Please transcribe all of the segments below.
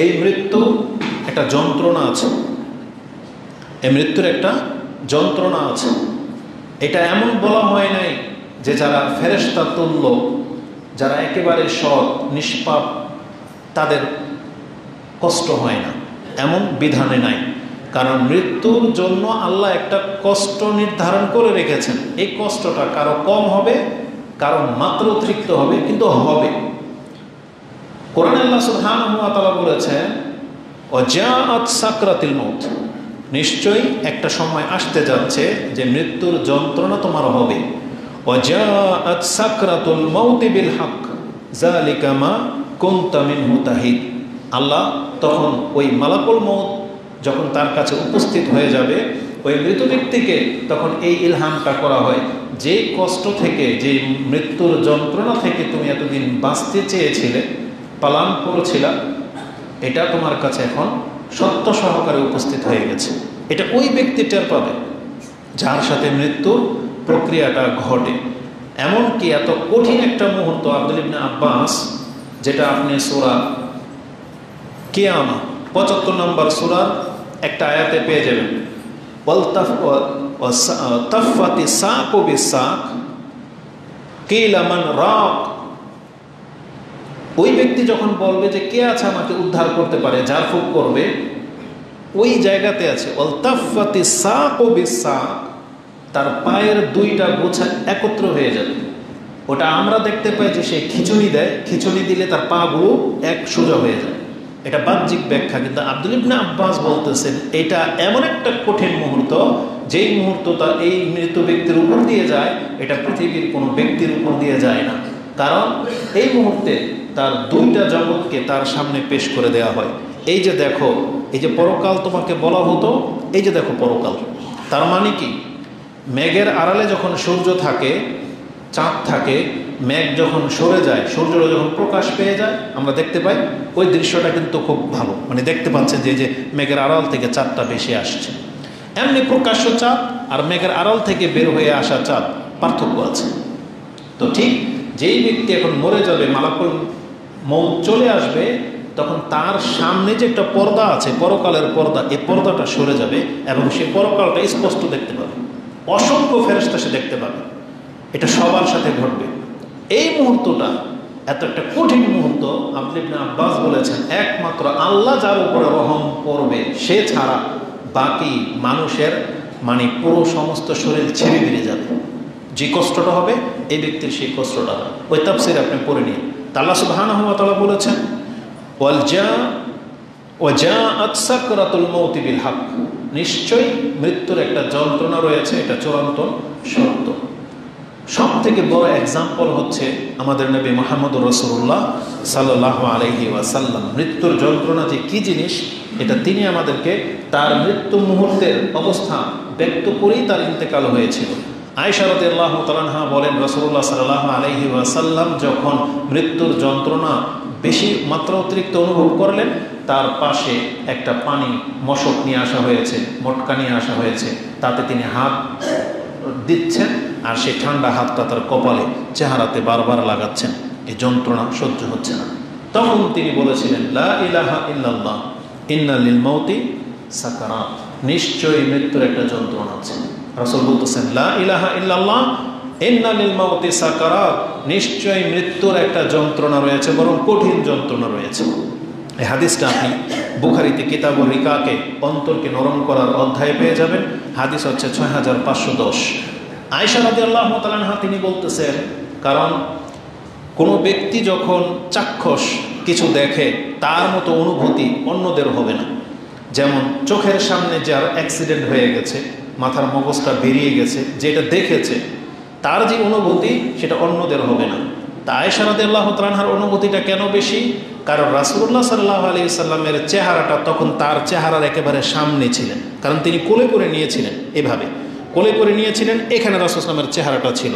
এই মৃত্যু একটা যন্ত্রণা আছে, এই মৃত্যুর একটা যন্ত্রণা আছে। এটা এমন বলা হয় নাই যে যারা ফেরেশতা তুল্য, যারা একেবারে সৎ নিষ্পাপ, তাদের কষ্ট হয় না, এমন বিধানে নাই। কারণ মৃত্যুর জন্য আল্লাহ একটা কষ্ট নির্ধারণ করে রেখেছেন। এই কষ্টটা কারো কম হবে, কারো মাত্র অতিরিক্ত হবে, কিন্তু হবে। কোরআনে আল্লাহ সুবহানাহু ওয়া তাআলা বলেছেন, ওয়াজাআত সাকরাতুল মাউত, নিশ্চয়ই একটা সময় আসতে যাচ্ছে যে মৃত্যুর যন্ত্রণা তোমার হবে। ওয়াজাআত সাকরাতুল মাউত বিল হক যালিকা মা কুনতা মিনহু তাহিদ। আল্লাহ তখন ওই মালাকুল মউত যখন তার কাছে উপস্থিত হয়ে যাবে, ওই মৃত ব্যক্তিকে তখন এই ইলহামটা করা হয়, যে কষ্ট থেকে, যে মৃত্যুর যন্ত্রণা থেকে তুমি এতদিন বাঁচতে চেয়েছিলে, পালন করেছিলা, এটা তোমার কাছে এখন সত্য সহকারে উপস্থিত হয়ে গেছে। এটা ওই ব্যক্তি টের পাবে যার সাথে মৃত্যুর প্রক্রিয়াটা ঘটে। এমনকি এত কঠিন একটা মুহূর্ত, আব্দুল ইবনে আব্বাস, যেটা আপনি সূরা কিয়ামা 75 নম্বর সূরার একটা আয়াতে পেয়ে যাবেন, তাফাতি সাকু বিসাক কিলা মান রাক। ওই ব্যক্তি যখন বলবে যে কে আছে আমাকে উদ্ধার করতে পারে, ঝাড়ফুঁক করবে, ওই জায়গাতে আছে ওয়ালতাফাতি সাকু বিসাক, তার পায়ের দুইটা গোছা একত্র হয়ে যাবে। ওটা আমরা দেখতে পাই যে সে খিঁচুনি দেয়, খিঁচুনি দিলে তার পাগুলো এক সোজা হয়ে যায়। এটা বাহ্যিক ব্যাখ্যা, কিন্তু আব্দুল ইবনে আব্বাস বলতেছেন এটা এমন একটা কঠিন মুহূর্ত, যেই মুহূর্তটা এই মৃত ব্যক্তির উপর দিয়ে যায়, এটা পৃথিবীর কোনো ব্যক্তির উপর দিয়ে যায় না। কারণ এই মুহূর্তে তার দুইটা জগৎকে তার সামনে পেশ করে দেওয়া হয়। এই যে দেখো, এই যে পরকাল তোমাকে বলা হতো, এই যে দেখো পরকাল। তার মানে কি, মেঘের আড়ালে যখন সূর্য থাকে, চাঁদ থাকে, মেঘ যখন সরে যায়, সূর্যটা যখন প্রকাশ পেয়ে যায়, আমরা দেখতে পাই ওই দৃশ্যটা কিন্তু খুব ভালো, মানে দেখতে পাচ্ছেন যে মেঘের আড়াল থেকে চাঁদটা বেশি আসছে। এমনি প্রকাশ্য চাঁদ আর মেঘের আড়াল থেকে বের হয়ে আসা চাঁদ পার্থক্য আছে। তো ঠিক যেই ব্যক্তি এখন মরে যাবে, মালাকুল মউত চলে আসবে, তখন তার সামনে যে একটা পর্দা আছে, পরকালের পর্দা, এই পর্দাটা সরে যাবে এবং সে পরকালটা স্পষ্ট দেখতে পাবে, অসংখ্য ফেরেশতা সে দেখতে পাবে। এটা সবার সাথে ঘটবে। এই মুহূর্তটা এত একটা কঠিন মুহূর্ত, আব্দুল ইবনে আব্বাস বলেছেন একমাত্র আল্লাহ যার উপরে রহম করবে, সে ছাড়া বাকি মানুষের মানে পুরো সমস্ত শরীর ছেড়ে বেরিয়ে যাবে। যে কষ্টটা হবে এই ব্যক্তির, সেই কষ্টটা হবে। ওই তাফসীর আপনি পড়ে নিন। আল্লাহ সুবহানাহু ওয়া তাআলা বলেছেন, ওয়াজাআত সাকরাতুল মাউত বিল হক, নিশ্চয়ই মৃত্যুর একটা যন্ত্রণা রয়েছে, এটা চূড়ান্ত সত্য। সব থেকে বড় এক্সাম্পল হচ্ছে আমাদের নবী মুহাম্মদুর রাসূলুল্লাহ সাল্লাল্লাহু আলাইহি ওয়াসাল্লাম। মৃত্যুর যন্ত্রণা যে কী জিনিস, এটা তিনি আমাদেরকে তার মৃত্যু মুহূর্তের অবস্থা ব্যক্ত করেই তার ইন্তেকাল হয়েছিল। আয়েশা রাদিয়াল্লাহু তাআলা আনহা বলেন, রাসূলুল্লাহ সাল্লাল্লাহু আলাইহি ওয়াসাল্লাম যখন মৃত্যুর যন্ত্রণা বেশি মাত্রা অতিরিক্ত অনুভব করলেন, তার পাশে একটা পানি মশক নিয়ে আসা হয়েছে, মটকা নিয়ে আসা হয়েছে, তাতে তিনি হাত দিচ্ছেন আর সেই ঠান্ডা হাতটা তার কপালে, চেহারাতে বারবার লাগাচ্ছেন। এই যন্ত্রণা সহ্য হচ্ছে না। তখন তিনি বলেছিলেন, লা ইলাহা ইল্লাল্লাহ ইন্না লিল মাউতি সাকারাত, নিশ্চয়ই মৃত্যুর একটা যন্ত্রণা আছে। রাসূল বলতেছেন, লা ইলাহা ইল্লাল্লাহ ইন্না লিল মাউতি সাকারাত, নিশ্চয়ই মৃত্যুর একটা যন্ত্রণা রয়েছে, বরং কঠিন যন্ত্রণা রয়েছে। এই হাদিসটা আপনি বুখারীতে কিতাবুর রিকাকে, অন্তরকে নরম করার অধ্যায়ে পেয়ে যাবেন। হাদিস হচ্ছে 6510। আয়েশা রাদিয়াল্লাহু তাআলা আনহা তিনি বলতেছেন, কারণ কোনো ব্যক্তি যখন চাক্ষুষ কিছু দেখে, তার মতো অনুভূতি অন্যদের হবে না। যেমন চোখের সামনে যার অ্যাক্সিডেন্ট হয়ে গেছে, মাথার মগজটা বেরিয়ে গেছে, যেটা দেখেছে, তার যে অনুভূতি সেটা অন্যদের হবে না। তা আয়েশা রাদিয়াল্লাহু তাআলা আনহার অনুভূতিটা কেন বেশি? কারণ রাসূলুল্লাহ সাল্লাল্লাহু আলাইহি সাল্লামের চেহারাটা তখন তার চেহারার একেবারে সামনে ছিলেন, কারণ তিনি কোলে করে নিয়েছিলেন, এভাবে কোলে করে নিয়েছিলেন, এখানে রাসূল সাল্লামের চেহারাটা ছিল।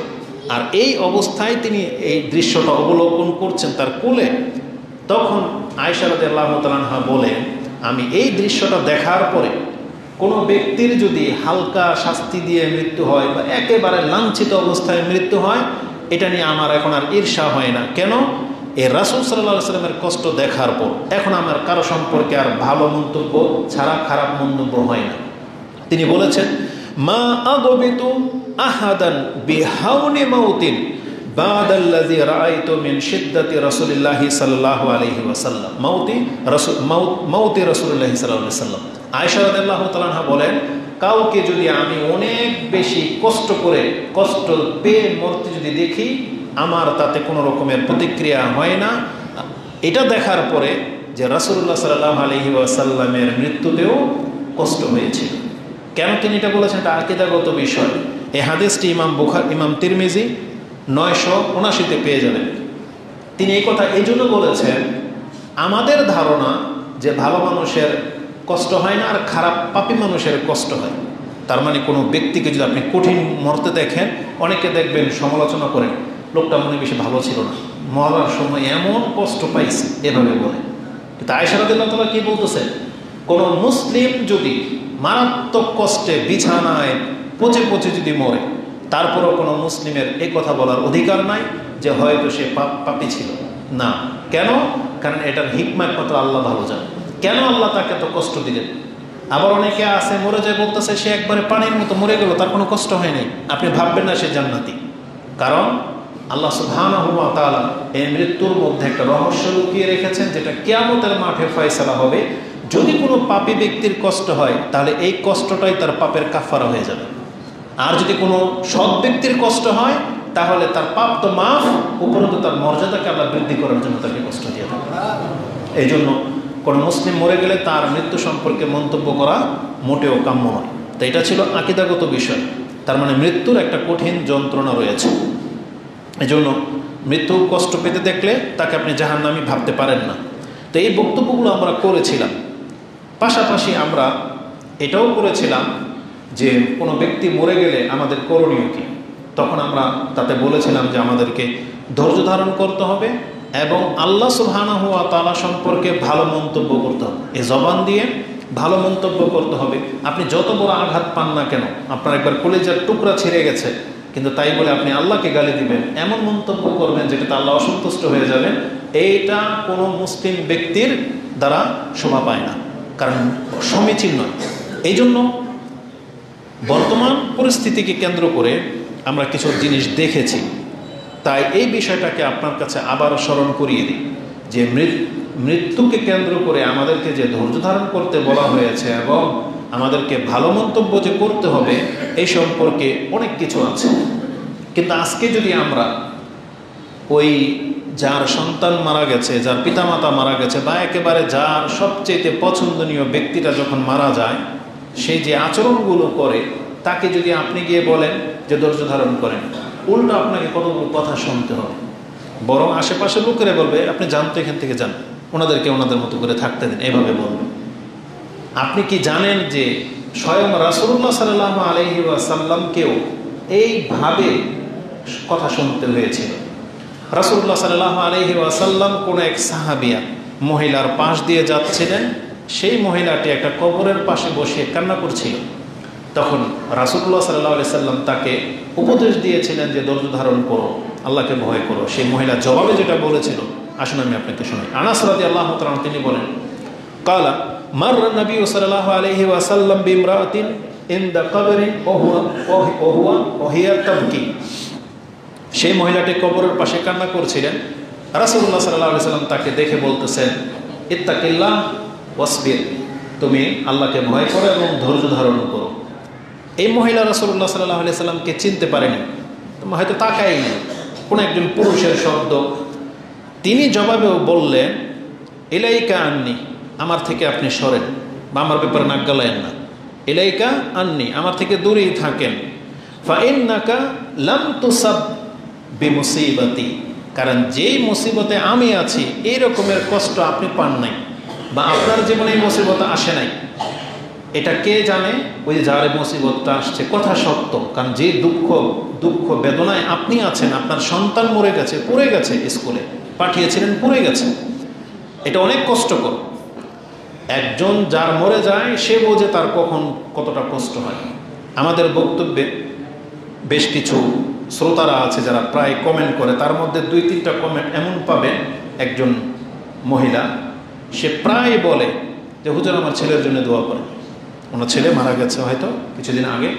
আর এই অবস্থায় তিনি এই দৃশ্যটা অবলোকন করছেন তার কোলে। তখন আয়েশা রাদিয়াল্লাহু তাআলা আনহা বলেন, আমি এই দৃশ্যটা দেখার পরে কোনো ব্যক্তির যদি হালকা শাস্তি দিয়ে মৃত্যু হয় বা একেবারে লাঞ্ছিত অবস্থায় মৃত্যু হয়, এটা নিয়ে আমার এখন আর ঈর্ষা হয় না। কেন? এই রাসূল সাল্লাল্লাহু আলাইহি ওয়াসাল্লামের কষ্ট দেখার পর এখন আমার কারো সম্পর্কে আর ভালো মন্তব্য ছাড়া খারাপ মন্তব্য হয় না। তিনি বলেছেন, মা আগবিতু আহাদান বিহাউনি মাউতিন বাদাল্লাযী রাআইতু মিন শিদ্দাতি রাসূলিল্লাহি সাল্লাল্লাহু আলাইহি ওয়াসাল্লাম মাউতি রাসূলিল্লাহি সাল্লাল্লাহু আলাইহি ওয়াসাল্লাম। আয়েশা রাদিয়াল্লাহু তাআলা আনহা বলেন, কাউকে যদি আমি অনেক বেশি কষ্ট পেয়ে মরতে যদি দেখি, আমার তাতে কোনো রকমের প্রতিক্রিয়া হয় না। এটা দেখার পরে যে রাসূলুল্লাহ সাল্লাল্লাহু আলাইহি ওয়াসাল্লামের মৃত্যুতেও কষ্ট হয়েছিল। কেন তিনি এটা বলেছেন? এটা আকীদাগত বিষয়। এই হাদিসটি ইমাম তিরমিজি 979-তে পেয়ে যাবেন। তিনি এই কথা এই জন্য বলেছেন, আমাদের ধারণা যে ভালো মানুষের কষ্ট হয় না আর খারাপ পাপী মানুষের কষ্ট হয়। তার মানে কোনো ব্যক্তিকে যদি আপনি কঠিন মরতে দেখেন, অনেকে দেখবেন সমালোচনা করেন, লোকটা মনে বেশি ভালো ছিল না, মরার সময় এমন কষ্ট পাইছে, এভাবে বলে। কিন্তু আয়েশা রাদিয়াল্লাহু তাআলা কি বলতেছেন, কোনো মুসলিম যদি মারাত্মক কষ্টে বিছানায় পচে যদি মরে, তারপরও কোনো মুসলিমের এই কথা বলার অধিকার নাই যে হয়তো সে পাপী ছিল না। কেন? কারণ এটার হিকমা একমাত্র আল্লাহ ভালো জানে। কেন আল্লাহ তাকে তো কষ্ট দিলেন? আবার অনেকে আছে মরে যায়, বলতেছে সে একবারে পানির মতো মরে গেল, তার কোনো কষ্ট হয় নাই। আপনি ভাববেন না সে জান্নাতি, কারণ আল্লাহ সুবহানাহু ওয়া তাআলা এই মৃত্যুর মধ্যে একটা রহস্য লুকিয়ে রেখেছেন, যেটা কিয়ামতের মাঠে ফয়সালা হবে। যদি কোনো পাপী ব্যক্তির কষ্ট হয়, তাহলে এই কষ্টটাই তার পাপের কাফারা হয়ে যাবে। আর যদি কোনো সৎ ব্যক্তির কষ্ট হয়, তাহলে তার পাপ তো মাফ, উপরন্তু তার মর্যাদাকে আল্লাহ বৃদ্ধি করার জন্য তাকে কষ্ট দিয়ে থাকে। এই জন্য কোনো মুসলিম মরে গেলে তার মৃত্যু সম্পর্কে মন্তব্য করা মোটেও কাম্য নয়। তো এটা ছিল আকীদাগত বিষয়। তার মানে মৃত্যুর একটা কঠিন যন্ত্রণা রয়েছে। এই জন্য মৃত্যু কষ্ট পেতে দেখলে তাকে আপনি জাহান্নামী ভাবতে পারেন না। তো এই বক্তব্যগুলো আমরা করেছিলাম। পাশাপাশি আমরা এটাও করেছিলাম যে কোনো ব্যক্তি মরে গেলে আমাদের করণীয় কী। তখন আমরা তাতে বলেছিলাম যে আমাদেরকে ধৈর্য ধারণ করতে হবে এবং আল্লাহ সুবহানাহু ওয়া তাআলা সম্পর্কে ভালো মন্তব্য করতে হবে। এই জবান দিয়ে ভালো মন্তব্য করতে হবে। আপনি যত বড় আঘাত পান না কেন, আপনার একবার কলিজার টুকরা ছিঁড়ে গেছে, কিন্তু তাই বলে আপনি আল্লাহকে গালি দিবেন, এমন মন্তব্য করবেন যেটাতে আল্লাহ অসন্তুষ্ট হয়ে যাবেন, এইটা কোনো মুসলিম ব্যক্তির দ্বারা শোভা পায় না, কারণ সমীচীন নয়। এই জন্য বর্তমান পরিস্থিতিকে কেন্দ্র করে আমরা কিছু জিনিস দেখেছি, তাই এই বিষয়টাকে আপনার কাছে আবার স্মরণ করিয়ে দিই যে মৃত্যুকে কেন্দ্র করে আমাদেরকে যে ধৈর্য ধারণ করতে বলা হয়েছে এবং আমাদেরকে ভালো মন্তব্য যে করতে হবে, এই সম্পর্কে অনেক কিছু আছে। কিন্তু আজকে যদি আমরা ওই যার সন্তান মারা গেছে, যার পিতামাতা মারা গেছে, বা একেবারে যার সবচেয়ে পছন্দনীয় ব্যক্তিটা যখন মারা যায়, সেই যে আচরণগুলো করে, তাকে যদি আপনি গিয়ে বলেন যে ধৈর্য ধারণ করেন, উল্টো আপনাকে কতগুলো কথা শুনতে হবে। বরং আশেপাশের লোকেরা বলবে আপনি জানতো, এখান থেকে যান, ওনাদেরকে ওনাদের মতো করে থাকতে দিন, এইভাবে বলবে। আপনি কি জানেন যে স্বয়ং রাসূলুল্লাহ সাল্লাল্লাহু আলাইহি ওয়াসাল্লামকেও এইভাবে কথা শুনতে হয়েছিল? রাসূলুল্লাহ সাল্লাল্লাহু আলাইহি ওয়াসাল্লাম কোন এক সাহাবিয়া মহিলার পাশ দিয়ে যাচ্ছিলেন, সেই মহিলাটি একটা কবরের পাশে বসে কান্না করছিল। তখন রাসূলুল্লাহ সাল্লাল্লাহু আলাইহি সাল্লাম তাকে উপদেশ দিয়েছিলেন যে ধৈর্য ধারণ করো, আল্লাহকে ভয় করো। সেই মহিলা জবাবে যেটা বলেছিল, আসুন আমি আপনাকে শোনাই। আনাস রাদিয়াল্লাহু তাআলা তিনি বলেন, কালা মাররা নবী সাল্লাল্লাহু আলাইহি ওয়াসাল্লাম বিমরাতিন ইনদা কবরিন ওয়া হিয়া তাবকি। সেই মহিলাটি কবরের পাশে কান্না করছিলেন। রাসূলুল্লাহ সাল্লাল্লাহু আলাইহি সাল্লাম তাকে দেখে বলতেছেন, ইত্তাকিল্লাহ ওয়াসবির, তুমি আল্লাহকে ভয় করো এবং ধৈর্য ধারণ করো। এই মহিলা রাসূলুল্লাহ সাল্লাল্লাহু আলাইহি সাল্লামকে চিনতে পারেনি, হয়তো তাকায়নি, কোন একজন পুরুষের শব্দ। তিনি জবাবেও বললেন, ইলাইকা আন্নি, আমার থেকে আপনি সরেন বা আমার ব্যাপারে নাক গলায়েন না। ইলাইকা আন্নি, আমার থেকে দূরেই থাকেন। ফাইন্নাকা লাম তুসাব বিমুসিবাতি, কারণ যেই মুসিবতে আমি আছি এই রকমের কষ্ট আপনি পান নাই, বা আপনার জীবনে এই মুসিবত আসে নাই। এটা কে জানে? ওই যে যার মুসিবতটা আসছে, কথা সত্য। কারণ যে দুঃখ বেদনায় আপনি আছেন, আপনার সন্তান মরে গেছে, পড়ে গেছে, স্কুলে পাঠিয়েছিলেন, পড়ে গেছে, এটা অনেক কষ্টকর। একজন যার মরে যায় সে বোঝে তার কতটা কষ্ট হয়। আমাদের বক্তব্যে বেশ কিছু শ্রোতারা আছে যারা প্রায় কমেন্ট করে, তার মধ্যে 2-3টা কমেন্ট এমন পাবেন একজন মহিলা, সে প্রায় বলে যে হুজুর আমার ছেলের জন্য দোয়া করেন। ওনার ছেলে মারা গেছে হয়তো কিছুদিন আগে,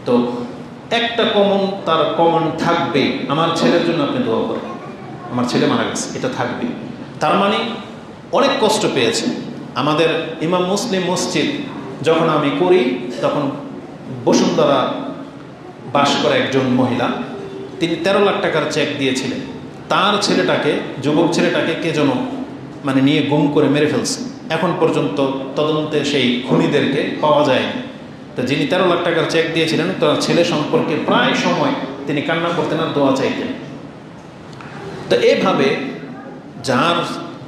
তো একটা তার কমন থাকবে, আমার ছেলের জন্য আপনি দোয়া করেন, আমার ছেলে মারা গেছে, এটা থাকবে। তার মানে অনেক কষ্ট পেয়েছে। আমাদের ইমাম মুসলিম মসজিদ যখন আমি করি, তখন বসুন্ধরা বাস করে একজন মহিলা, তিনি 13 লাখ টাকার চেক দিয়েছিলেন। তার ছেলেটাকে, যুবক ছেলেটাকে কে যেন মানে নিয়ে গুম করে মেরে ফেলছে। এখন পর্যন্ত তদন্তে সেই খুনিদেরকে পাওয়া যায়নি। তো যিনি 13 লাখ টাকার চেক দিয়েছিলেন, তার ছেলে সম্পর্কে প্রায় সময় তিনি কান্না করতেন আর দোয়া চাইতেন। তো এইভাবে যার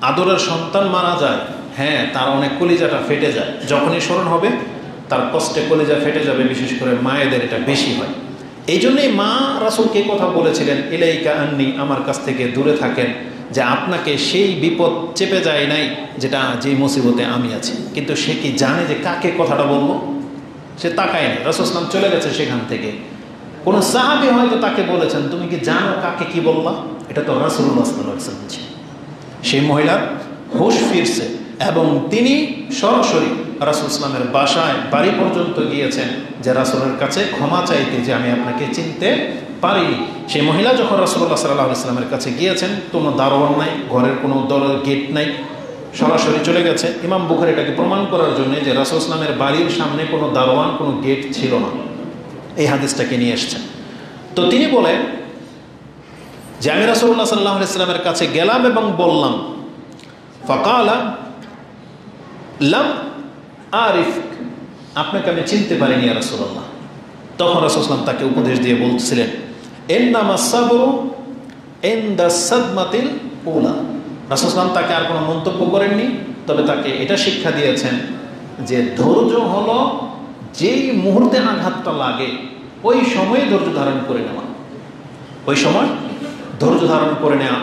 আদরের সন্তান মারা যায়, হ্যাঁ, তার অনেক কলিজাটা ফেটে যায়। যখনই স্মরণ হবে তার কষ্টে কলিজা ফেটে যাবে, বিশেষ করে মায়েদের এটা বেশি হয়। এই জন্যই মা রাসূলকে কথা বলেছিলেন, ইলাইকা আন্নি, আমার কাছ থেকে দূরে থাকেন, যে আপনাকে সেই বিপদ চেপে যায় নাই যেটা, যে মুসিবতে আমি আছি। কিন্তু সে কি জানে যে কাকে কথাটা বলবো? সে তাকায় না। রাসূল সাল্লাল্লাহু আলাইহি ওয়াসাল্লাম চলে গেছে সেখান থেকে। কোন সাহাবী হয়তো তাকে বলেছেন, তুমি কি জানো কাকে কি বললা? এটা তো রাসূলুল্লাহ সাল্লাল্লাহু আলাইহি ওয়াসাল্লাম ছিল। সেই মহিলার হুঁশ ফিরছে এবং তিনি সরাসরি রাসূল সাল্লামের বাসায়, বাড়ি পর্যন্ত গিয়েছেন যে রাসূলের কাছে ক্ষমা চাইতে, যে আমি আপনাকে চিনতে পারিনি। সেই মহিলা যখন রাসূলুল্লাহ সাল্লাল্লাহু আলাইহি ওয়াসাল্লামের কাছে গিয়েছেন, কোনো দারোয়ান নাই, ঘরের কোনো গেট নাই, সরাসরি চলে গেছে। ইমাম বুখারী এটাকে প্রমাণ করার জন্য যে রাসূল সাল্লামের বাড়ির সামনে কোনো দারোয়ান, কোনো গেট ছিল না, এই হাদিসটাকে নিয়ে এসেছেন। তো তিনি বলেন যে আমি রাসূলুল্লাহ সাল্লাল্লাহু আলাইহি ওয়াসাল্লামের কাছে গেলাম এবং বললাম, ফাকালা লাম আরিফ, আপনাকে আমি চিনতে পারিনি ইয়া রাসূলুল্লাহ। তখন রাসূল সাল্লাল্লাহু আলাইহি ওয়াসাল্লাম তাকে উপদেশ দিয়ে বলছিলেন, ইন্নামাস সাবরু ইনদা সাদমাতিল উলা। রাসূল সাল্লাল্লাহু আলাইহি ওয়াসাল্লাম তাকে আর কোনো মন্তব্য করেননি, তবে তাকে এটা শিক্ষা দিয়েছেন যে ধৈর্য হলো যেই মুহূর্তে আঘাতটা লাগে ওই সময়ে ধৈর্য ধারণ করে নেওয়া, ওই সময় ধৈর্য ধারণ করে নেওয়া।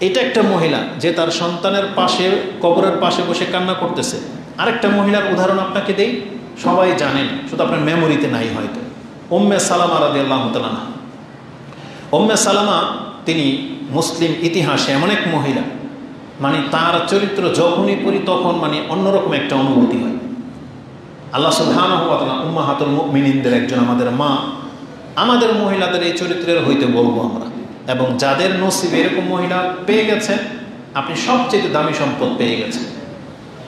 এটা একটা মহিলা যে তার সন্তানের পাশে, কবরের পাশে বসে কান্না করতেছে। আরেকটা মহিলার উদাহরণ আপনাকে দেই, সবাই জানেন, শুধু আপনার মেমোরিতে নাই হয়তো। উম্মে সালামা রাদিয়াল্লাহু তাআলা আনহা। উম্মে সালামা তিনি মুসলিম ইতিহাসে এমন এক মহিলা, মানে তার চরিত্র যখনই পড়ি তখন মানে অন্যরকম একটা অনুভূতি হয়। আল্লাহ সুবহানাহু ওয়া তাআলা উম্মাহাতুল মুমিনিনদের একজন আমাদের মা, আমাদের মহিলাদের এই চরিত্রের হইতে বলবো আমরা। এবং যাদের নসিবে এরকম মহিলা পেয়ে গেছেন, আপনি সবচেয়ে দামি সম্পদ পেয়ে গেছেন।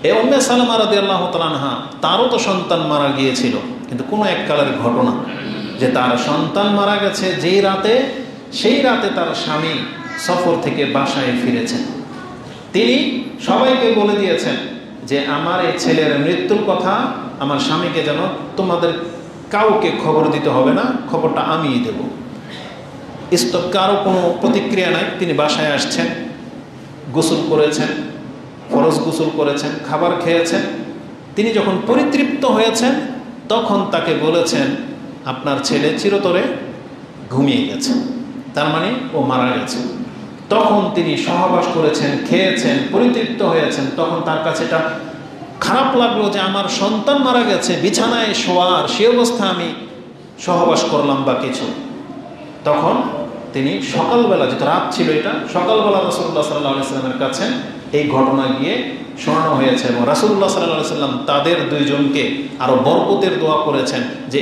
এই উম্মে সালামা রাদিয়াল্লাহু তাআলা আনহা, তারও তো সন্তান মারা গিয়েছিল, কিন্তু কোনো এক কালের ঘটনা যে তার সন্তান মারা গেছে যেই রাতে, সেই রাতে তার স্বামী সফর থেকে বাসায় ফিরেছেন। তিনি সবাইকে বলে দিয়েছেন যে আমার এই ছেলের মৃত্যুর কথা আমার স্বামীকে যেন তোমাদের কাউকে খবর দিতে হবে না, খবরটা আমিই দেব। কারও কোনো প্রতিক্রিয়া নাই। তিনি বাসায় আসছেন, গোসল করেছেন, ফরজ গোসল করেছেন, খাবার খেয়েছেন। তিনি যখন পরিতৃপ্ত হয়েছেন তখন তাকে বলেছেন, আপনার ছেলে চিরতরে ঘুমিয়ে গেছে, তার মানে ও মারা গেছে। তখন তিনি সহবাস করেছেন, খেয়েছেন, পরিতৃপ্ত হয়েছেন। তখন তার কাছে এটা খারাপ লাগলো যে আমার সন্তান মারা গেছে, বিছানায় শোয়ার সে অবস্থা আমি সহবাস করলাম বা কিছু। তখন তিনি সকালবেলা, যেটা রাত ছিল এটা, সকালবেলা রাসূলুল্লাহ সাল্লাল্লাহু আলাইহি ওয়াসাল্লামের কাছে এই ঘটনা গিয়ে শোনানো হয়েছে এবং রাসূলুল্লাহ সাল্লাল্লাহু আলাইহি ওয়াসাল্লাম তাদের দুইজনকে আরো বরকতের দোয়া করেছেন যে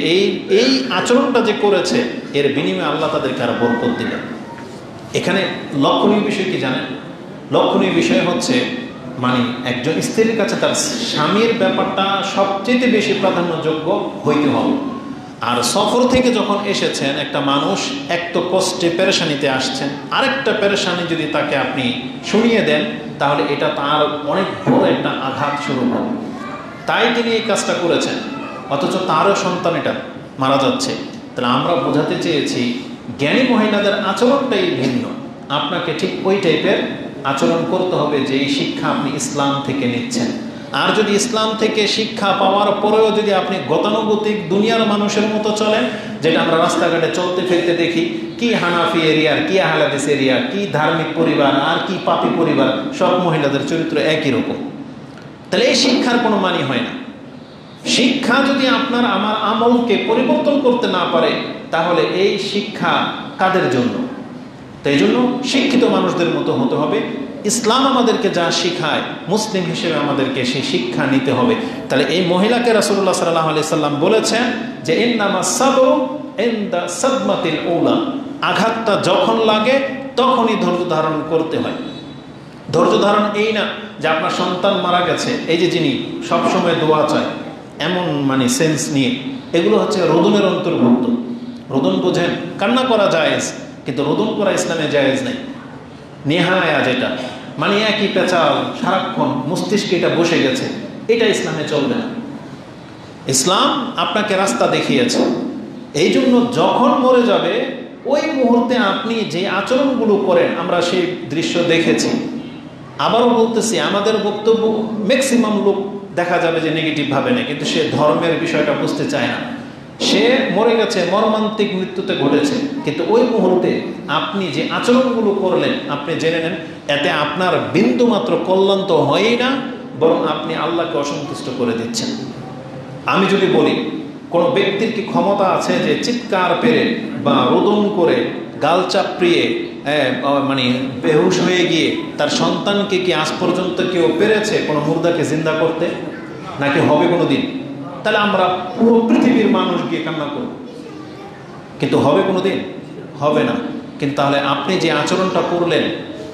এই আচরণটা যে করেছে এর বিনিময়ে আল্লাহ তাদেরকে আরো বরকত দিবেন। এখানে লক্ষণীয় বিষয় কি জানেন? লক্ষণীয় বিষয় হচ্ছে মানে একজন স্ত্রীর কাছে তার স্বামীর ব্যাপারটা সবচেয়ে বেশি প্রাধান্যযোগ্য হইতে হবে। আর সফর থেকে যখন এসেছেন একটা মানুষ, এক তো কষ্টে পেরেশানিতে আসছেন, আরেকটা পেরেশানি যদি তাকে আপনি শুনিয়ে দেন তাহলে এটা তার অনেক বড় একটা আঘাত শুরু হবে। তাই তিনি এই কাজটা করেছেন, অথচ তারও সন্তান এটা মারা যাচ্ছে। তাহলে আমরা বোঝাতে চেয়েছি জ্ঞানী মহিলাদের আচরণটাই ভিন্ন। আপনাকে ঠিক ওই টাইপের আচরণ করতে হবে যেই শিক্ষা আপনি ইসলাম থেকে নিচ্ছেন। আর যদি ইসলাম থেকে শিক্ষা পাওয়ার পরেও যদি আপনি গতানুগতিক দুনিয়ার মানুষের মতো চলেন, যেটা আমরা রাস্তাঘাটে চলতে ফিরতে দেখি, কি হানাফি এরিয়ার, কি আহলাদিস এরিয়ার, কি ধার্মিক পরিবার আর কি পাপী পরিবার, সব মহিলাদের চরিত্র একই রকম, তাহলে এই শিক্ষার কোনো মানি হয় না। শিক্ষা যদি আপনার আমার আমলকে পরিবর্তন করতে না পারে তাহলে এই শিক্ষা কাদের জন্য? তাই জন্য শিক্ষিত মানুষদের মতো হতে হবে, ইসলাম আমাদেরকে যা শিখায় মুসলিম হিসেবে আমাদেরকে সেই শিক্ষা নিতে হবে। তাহলে এই মহিলাকে রাসূলুল্লাহ সাল্লাল্লাহু আলাইহি সাল্লাম বলেছেন যে ইন্নামা সাবরু ইনদা সাদমাতিল উলা, আঘাতটা যখন লাগে তখনই ধৈর্য ধারণ করতে হয়। ধৈর্য ধারণ এই না যে আপনার সন্তান মারা গেছে, এই যে যিনি সবসময় দোয়া চায় এমন মানে সেন্স নিয়ে, এগুলো হচ্ছে রোদনের অন্তর্ভুক্ত। রোদন বোঝেন, কান্না করা জায়েজ, কিন্তু রোদন করা ইসলামে জায়েজ নেই। নেহায়া যেটা মানে একই পেঁচাল সারাক্ষণ মস্তিষ্কে এটা বসে গেছে, এটা ইসলামে চলবে না। ইসলাম আপনাকে রাস্তা দেখিয়েছে। এই জন্য যখন মরে যাবে ওই মুহূর্তে আপনি যে আচরণগুলো করেন, আমরা সেই দৃশ্য দেখেছি। আবারও বলতেছি, আমাদের বক্তব্য ম্যাক্সিমাম লোক দেখা যাবে যে নেগেটিভভাবে নেয়, কিন্তু সে ধর্মের বিষয়টা বুঝতে চায় না। সে মরে গেছে, মর্মান্তিক মৃত্যুতে ঘটেছে, কিন্তু ওই মুহূর্তে আপনি যে আচরণগুলো করলেন আপনি জেনে নেন এতে আপনার বিন্দু মাত্র কল্যাণ তো হয়ই না, বরং আপনি আল্লাহকে অসন্তুষ্ট করে দিচ্ছেন। আমি যদি বলি কোনো ব্যক্তির কি ক্ষমতা আছে যে চিৎকার পেরে বা রোদন করে গাল চাপড়িয়ে মানে বেহুশ হয়ে গিয়ে তার সন্তানকে কি আজ পর্যন্ত কেউ পেরেছে কোনো মুর্দাকে জিন্দা করতে? নাকি হবে কোনো দিন? তাহলে আমরা পুরো পৃথিবীর মানুষ গিয়ে কান্না করব, কিন্তু হবে কোনো দিন? হবে না। কিন্তু তাহলে আপনি যে আচরণটা করলেন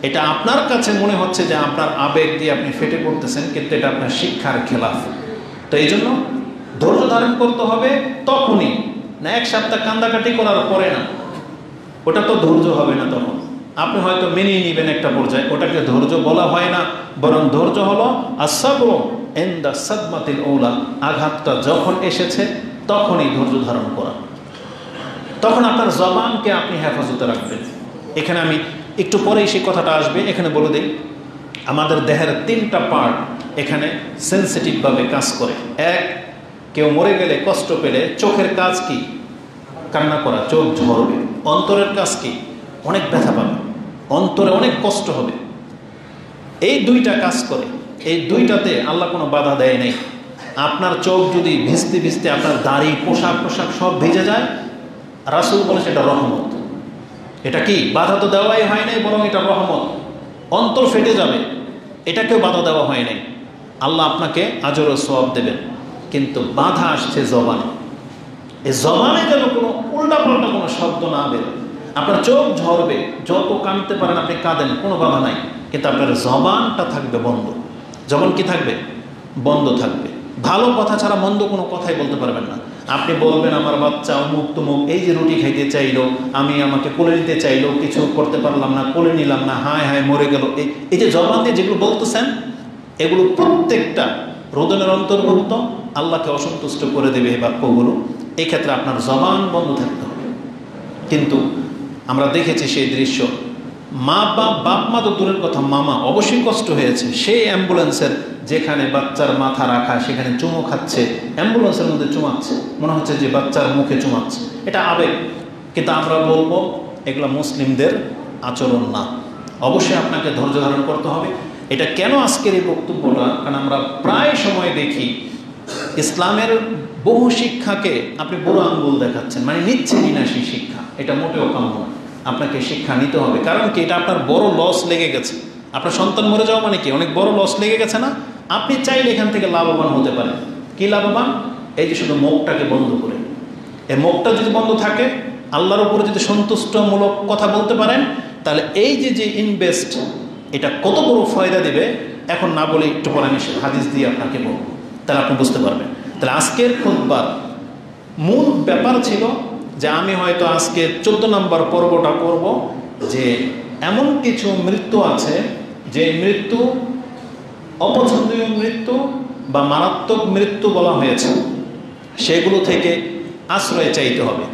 এটা আপনার কাছে মনে হচ্ছে যে আপনার আবেগ দিয়ে আপনি ফেটে পড়তেছেন, কিন্তু এটা আপনার শিক্ষার খেলাফ। তো এই জন্য ধৈর্য ধারণ করতে হবে তখনই, না এক সপ্তাহ কান্দাকাটি করার পরে না। ওটা তো ধৈর্য হবে না। তখন আপনি হয়তো মেনে নেবেন একটা পর্যায়ে, ওটাকে ধৈর্য বলা হয় না, বরং ধৈর্য হলো আস-সাবরু ইনদা সাদমাতিল উলা, আঘাতটা যখন এসেছে তখনই ধৈর্য ধারণ করা। তখন আপনার জবানকে আপনি হেফাজতে রাখবেন। এখানে আমি একটু পরেই সেই কথাটা আসবে, এখানে বলে দিই আমাদের দেহের 3টা পার্ট এখানে সেন্সিটিভভাবে কাজ করে। এক, কেউ মরে গেলে কষ্ট পেলে চোখের কাজ কি? কান্না করা, চোখ ঝরবে। অন্তরের কাজ কি? অনেক ব্যথা পাবে, অন্তরে অনেক কষ্ট হবে। এই 2টা কাজ করে, এই 2টাতে আল্লাহ কোনো বাধা দেয় নাই। আপনার চোখ যদি ভিজতে ভিজতে আপনার দাড়ি পোশাক সব ভিজে যায়, রাসূল বলেছে এটা রহমত। এটা কি? বাধা তো দেওয়াই হয় নাই, বরং এটা রহমত। অন্তর ফেটে যাবে, এটাকেও বাধা দেওয়া হয় নাই। আল্লাহ আপনাকে আজর ও সওয়াব দেবেন, কিন্তু বাধা আসছে জবানে। এই জবানে যেন কোনো উল্টাপাল্টা কোনো শব্দ না বেরোয়। আপনার চোখ ঝরবে, যত কাঁদতে পারেন আপনি কাঁদেন, কোনো বাধা নাই, কিন্তু আপনার জবানটা থাকবে বন্ধ। জবান কি থাকবে? বন্ধ থাকবে। ভালো কথা ছাড়া মন্দ কোনো কথাই বলতে পারবেন না। আপনি বলবেন আমার বাচ্চা অমুক তুমুক, এই যে রুটি খাইতে চাইলো, আমাকে কোলে নিতে চাইলো, কিছু করতে পারলাম না, কোলে নিলাম না, হায় হায় মরে গেল, এই যে জবান দিয়ে যেগুলো বলতেছেন এগুলো প্রত্যেকটা রোদনের অন্তর্ভুক্ত, আল্লাহকে অসন্তুষ্ট করে দেবে এই বাক্যগুলো। এই ক্ষেত্রে আপনার জবান বন্ধ থাকতে হবে। কিন্তু আমরা দেখেছি সেই দৃশ্য, বাপ মা তো দূরের কথা, মামা অবশ্যই কষ্ট হয়েছে। সেই অ্যাম্বুলেন্সের যেখানে বাচ্চার মাথা রাখা সেখানে চুমো খাচ্ছে, অ্যাম্বুলেন্সের মধ্যে চুমাচ্ছে, মনে হচ্ছে যে বাচ্চার মুখে চুমাচ্ছে। এটা আবেগ, কিন্তু আমরা বলবো এগুলো মুসলিমদের আচরণ না। অবশ্যই আপনাকে ধৈর্য ধারণ করতে হবে। এটা কেন আজকের এই বক্তব্যটা? কারণ আমরা প্রায় সময় দেখি ইসলামের বহু শিক্ষাকে আপনি বুড়ো আঙ্গুল দেখাচ্ছেন, মানে নিচ্ছেনই না সেই শিক্ষা। এটা মোটেও কাম্য না। আপনাকে শিক্ষা নিতে হবে। কারণ কি? এটা আপনার বড় লস লেগে গেছে। আপনার সন্তান মরে যাওয়া মানে কি? অনেক বড় লস লেগে গেছে না? আপনি চাইলে এখান থেকে লাভবান হতে পারেন। কি লাভবান? এই যে শুধু মুখটাকে বন্ধ করে, এই মুখটা যদি বন্ধ থাকে, আল্লাহর উপরে যদি সন্তুষ্টমূলক কথা বলতে পারেন, তাহলে এই যে ইনভেস্ট, এটা কত বড় ফায়দা দিবে এখন না বলে একটু পরে আমি হাদিস দিয়ে আপনাকে বলবো, তাহলে আপনি বুঝতে পারবেন। তাহলে আজকের খুতবার মূল ব্যাপার ছিল যে আমি হয়তো আজকে 14 নম্বর পর্বটা করব, যে এমন কিছু মৃত্যু আছে যে মৃত্যু অপছন্দনীয় মৃত্যু বা মারাত্মক মৃত্যু বলা হয়েছে, সেগুলো থেকে আশ্রয় চাইতে হবে।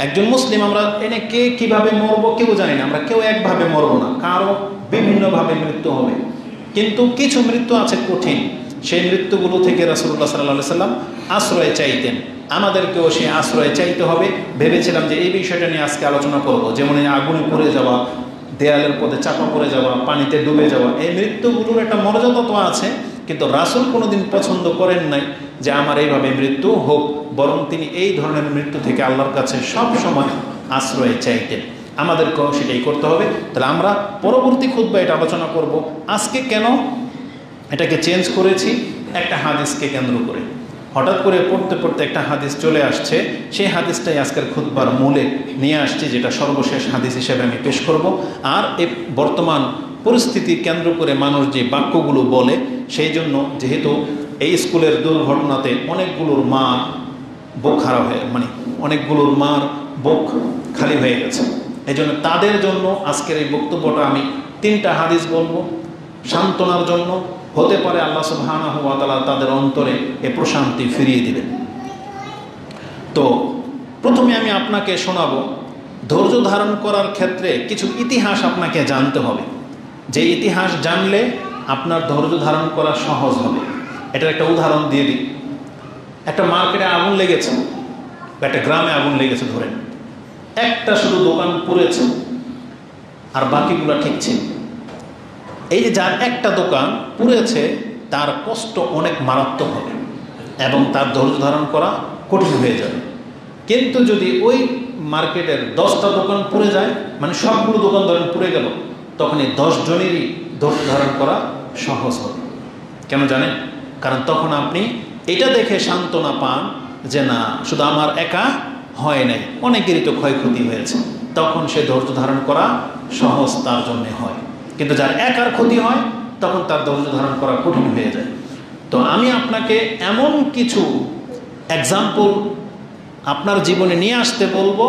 একজন মুসলিম আমরা এনে কে কিভাবে মরবো কেউ জানি না, আমরা কেউ একভাবে মরবো না, কারো বিভিন্নভাবে মৃত্যু হবে। কিন্তু কিছু মৃত্যু আছে কঠিন, সেই মৃত্যুগুলো থেকে রাসূলুল্লাহ সাল্লাল্লাহু আলাইহি সাল্লাম আশ্রয় চাইতেন। আমাদেরকেও সেই আশ্রয় চাইতে হবে। ভেবেছিলাম যে এই বিষয়টা নিয়ে আজকে আলোচনা করব, যেমন এই আগুনে পড়ে যাওয়া, দেয়ালের পথে চাপা পড়ে যাওয়া, পানিতে ডুবে যাওয়া, এই মৃত্যুগুলোর একটা মর্যাদা তো আছে, কিন্তু রাসূল কোনোদিন পছন্দ করেন নাই যে আমার এইভাবে মৃত্যু হোক, বরং তিনি এই ধরনের মৃত্যু থেকে আল্লাহর কাছে সব সময় আশ্রয় চাইতেন। আমাদেরকেও সেটাই করতে হবে। তাহলে আমরা পরবর্তী খুতবায় এটা আলোচনা করব আজকে কেন এটাকে চেঞ্জ করেছি, একটা হাদিসকে কেন্দ্র করে। হঠাৎ করে পড়তে পড়তে একটা হাদিস চলে আসছে, সেই হাদিসটাই আজকের খুতবার মূলে নিয়ে আসছি, যেটা সর্বশেষ হাদিস হিসেবে আমি পেশ করব। আর এই বর্তমান পরিস্থিতি কেন্দ্র করে মানুষ যে বাক্যগুলো বলে, সেই জন্য যেহেতু এই স্কুলের দুর্ঘটনাতে অনেকগুলোর মা বুক খারাপ হয়ে অনেকগুলোর মার বুক খালি হয়ে গেছে, এই জন্য তাদের জন্য আজকের এই বক্তব্যটা আমি 3টা হাদিস বলবো সান্ত্বনার জন্য। হতে পারে আল্লাহ সুবহানাহু ওয়া তাআলা তাদের অন্তরে এ প্রশান্তি ফিরিয়ে দিবেন। তো প্রথমে আমি আপনাকে শোনাবো, ধৈর্য ধারণ করার ক্ষেত্রে কিছু ইতিহাস আপনাকে জানতে হবে, যে ইতিহাস জানলে আপনার ধৈর্য ধারণ করা সহজ হবে। এটার একটা উদাহরণ দিয়ে দিই। একটা মার্কেটে আগুন লেগেছে, একটা গ্রামে আগুন লেগেছে, ধরেন একটা শুধু দোকান পুড়েছে আর বাকিগুলো ঠিক ছিল। এই যে যার একটা দোকান পুড়েছে তার কষ্ট অনেক মারাত্মক হবে এবং তার ধৈর্য ধারণ করা কঠিন হয়ে যাবে। কিন্তু যদি ওই মার্কেটের 10টা দোকান পুড়ে যায়, মানে সবগুলো দোকান ধরেন পুড়ে গেল, তখন এই 10 জনেরই ধৈর্য ধারণ করা সহজ হবে। কেন জানেন? কারণ তখন আপনি এটা দেখে সান্ত্বনা পান যে না, শুধু আমার একা হয় নাই, অনেকেরই তো ক্ষয়ক্ষতি হয়েছে। তখন সে ধৈর্য ধারণ করা সহজ তার জন্য হয়। কিন্তু যার একার ক্ষতি হয় তখন তার ধৈর্য ধারণ করা কঠিন হয়ে যায়। তো আমি আপনাকে এমন কিছু এক্সাম্পল আপনার জীবনে নিয়ে আসতে বলবো,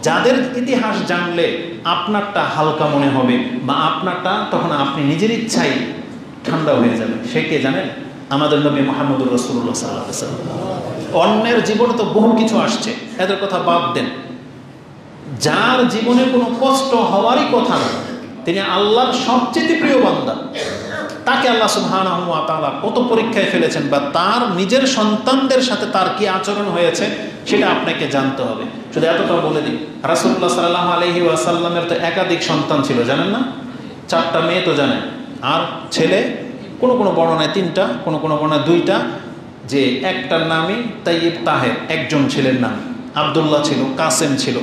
যাদের ইতিহাস জানলে আপনারটা হালকা মনে হবে বা আপনারটা তখন আপনি নিজের ইচ্ছাই ঠান্ডা হয়ে যাবে। সে কে জানেন? আমাদের নবী মুহাম্মদুর রাসূলুল্লাহ সাল্লাল্লাহু আলাইহি ওয়াসাল্লাম। অন্যের জীবনে তো বহু কিছু আসছে, এদের কথা বাদ দেন। যার জীবনে কোনো কষ্ট হওয়ারই কথা না, তিনি আল্লাহর সবচেয়ে প্রিয় বান্দা, তাকে আল্লাহ সুবহানাহু ওয়া তাআলা কত পরীক্ষায় ফেলেছেন বা তার নিজের সন্তানদের সাথে তার কি আচরণ হয়েছে সেটা আপনাকে জানতে হবে। শুধু এতটা বলে দিই, রাসূলুল্লাহ সাল্লাল্লাহু আলাইহি ওয়াসাল্লামের তো একাধিক সন্তান ছিল, জানেন না? 4টা মেয়ে তো জানেন, আর ছেলে কোনো কোনো বর্ণনায় 3টা, কোনো কোনো বর্ণনায় 2টা। যে একটার নামই তাইয়িব তাহের, একজন ছেলের নাম আব্দুল্লাহ ছিল, কাসেম ছিল,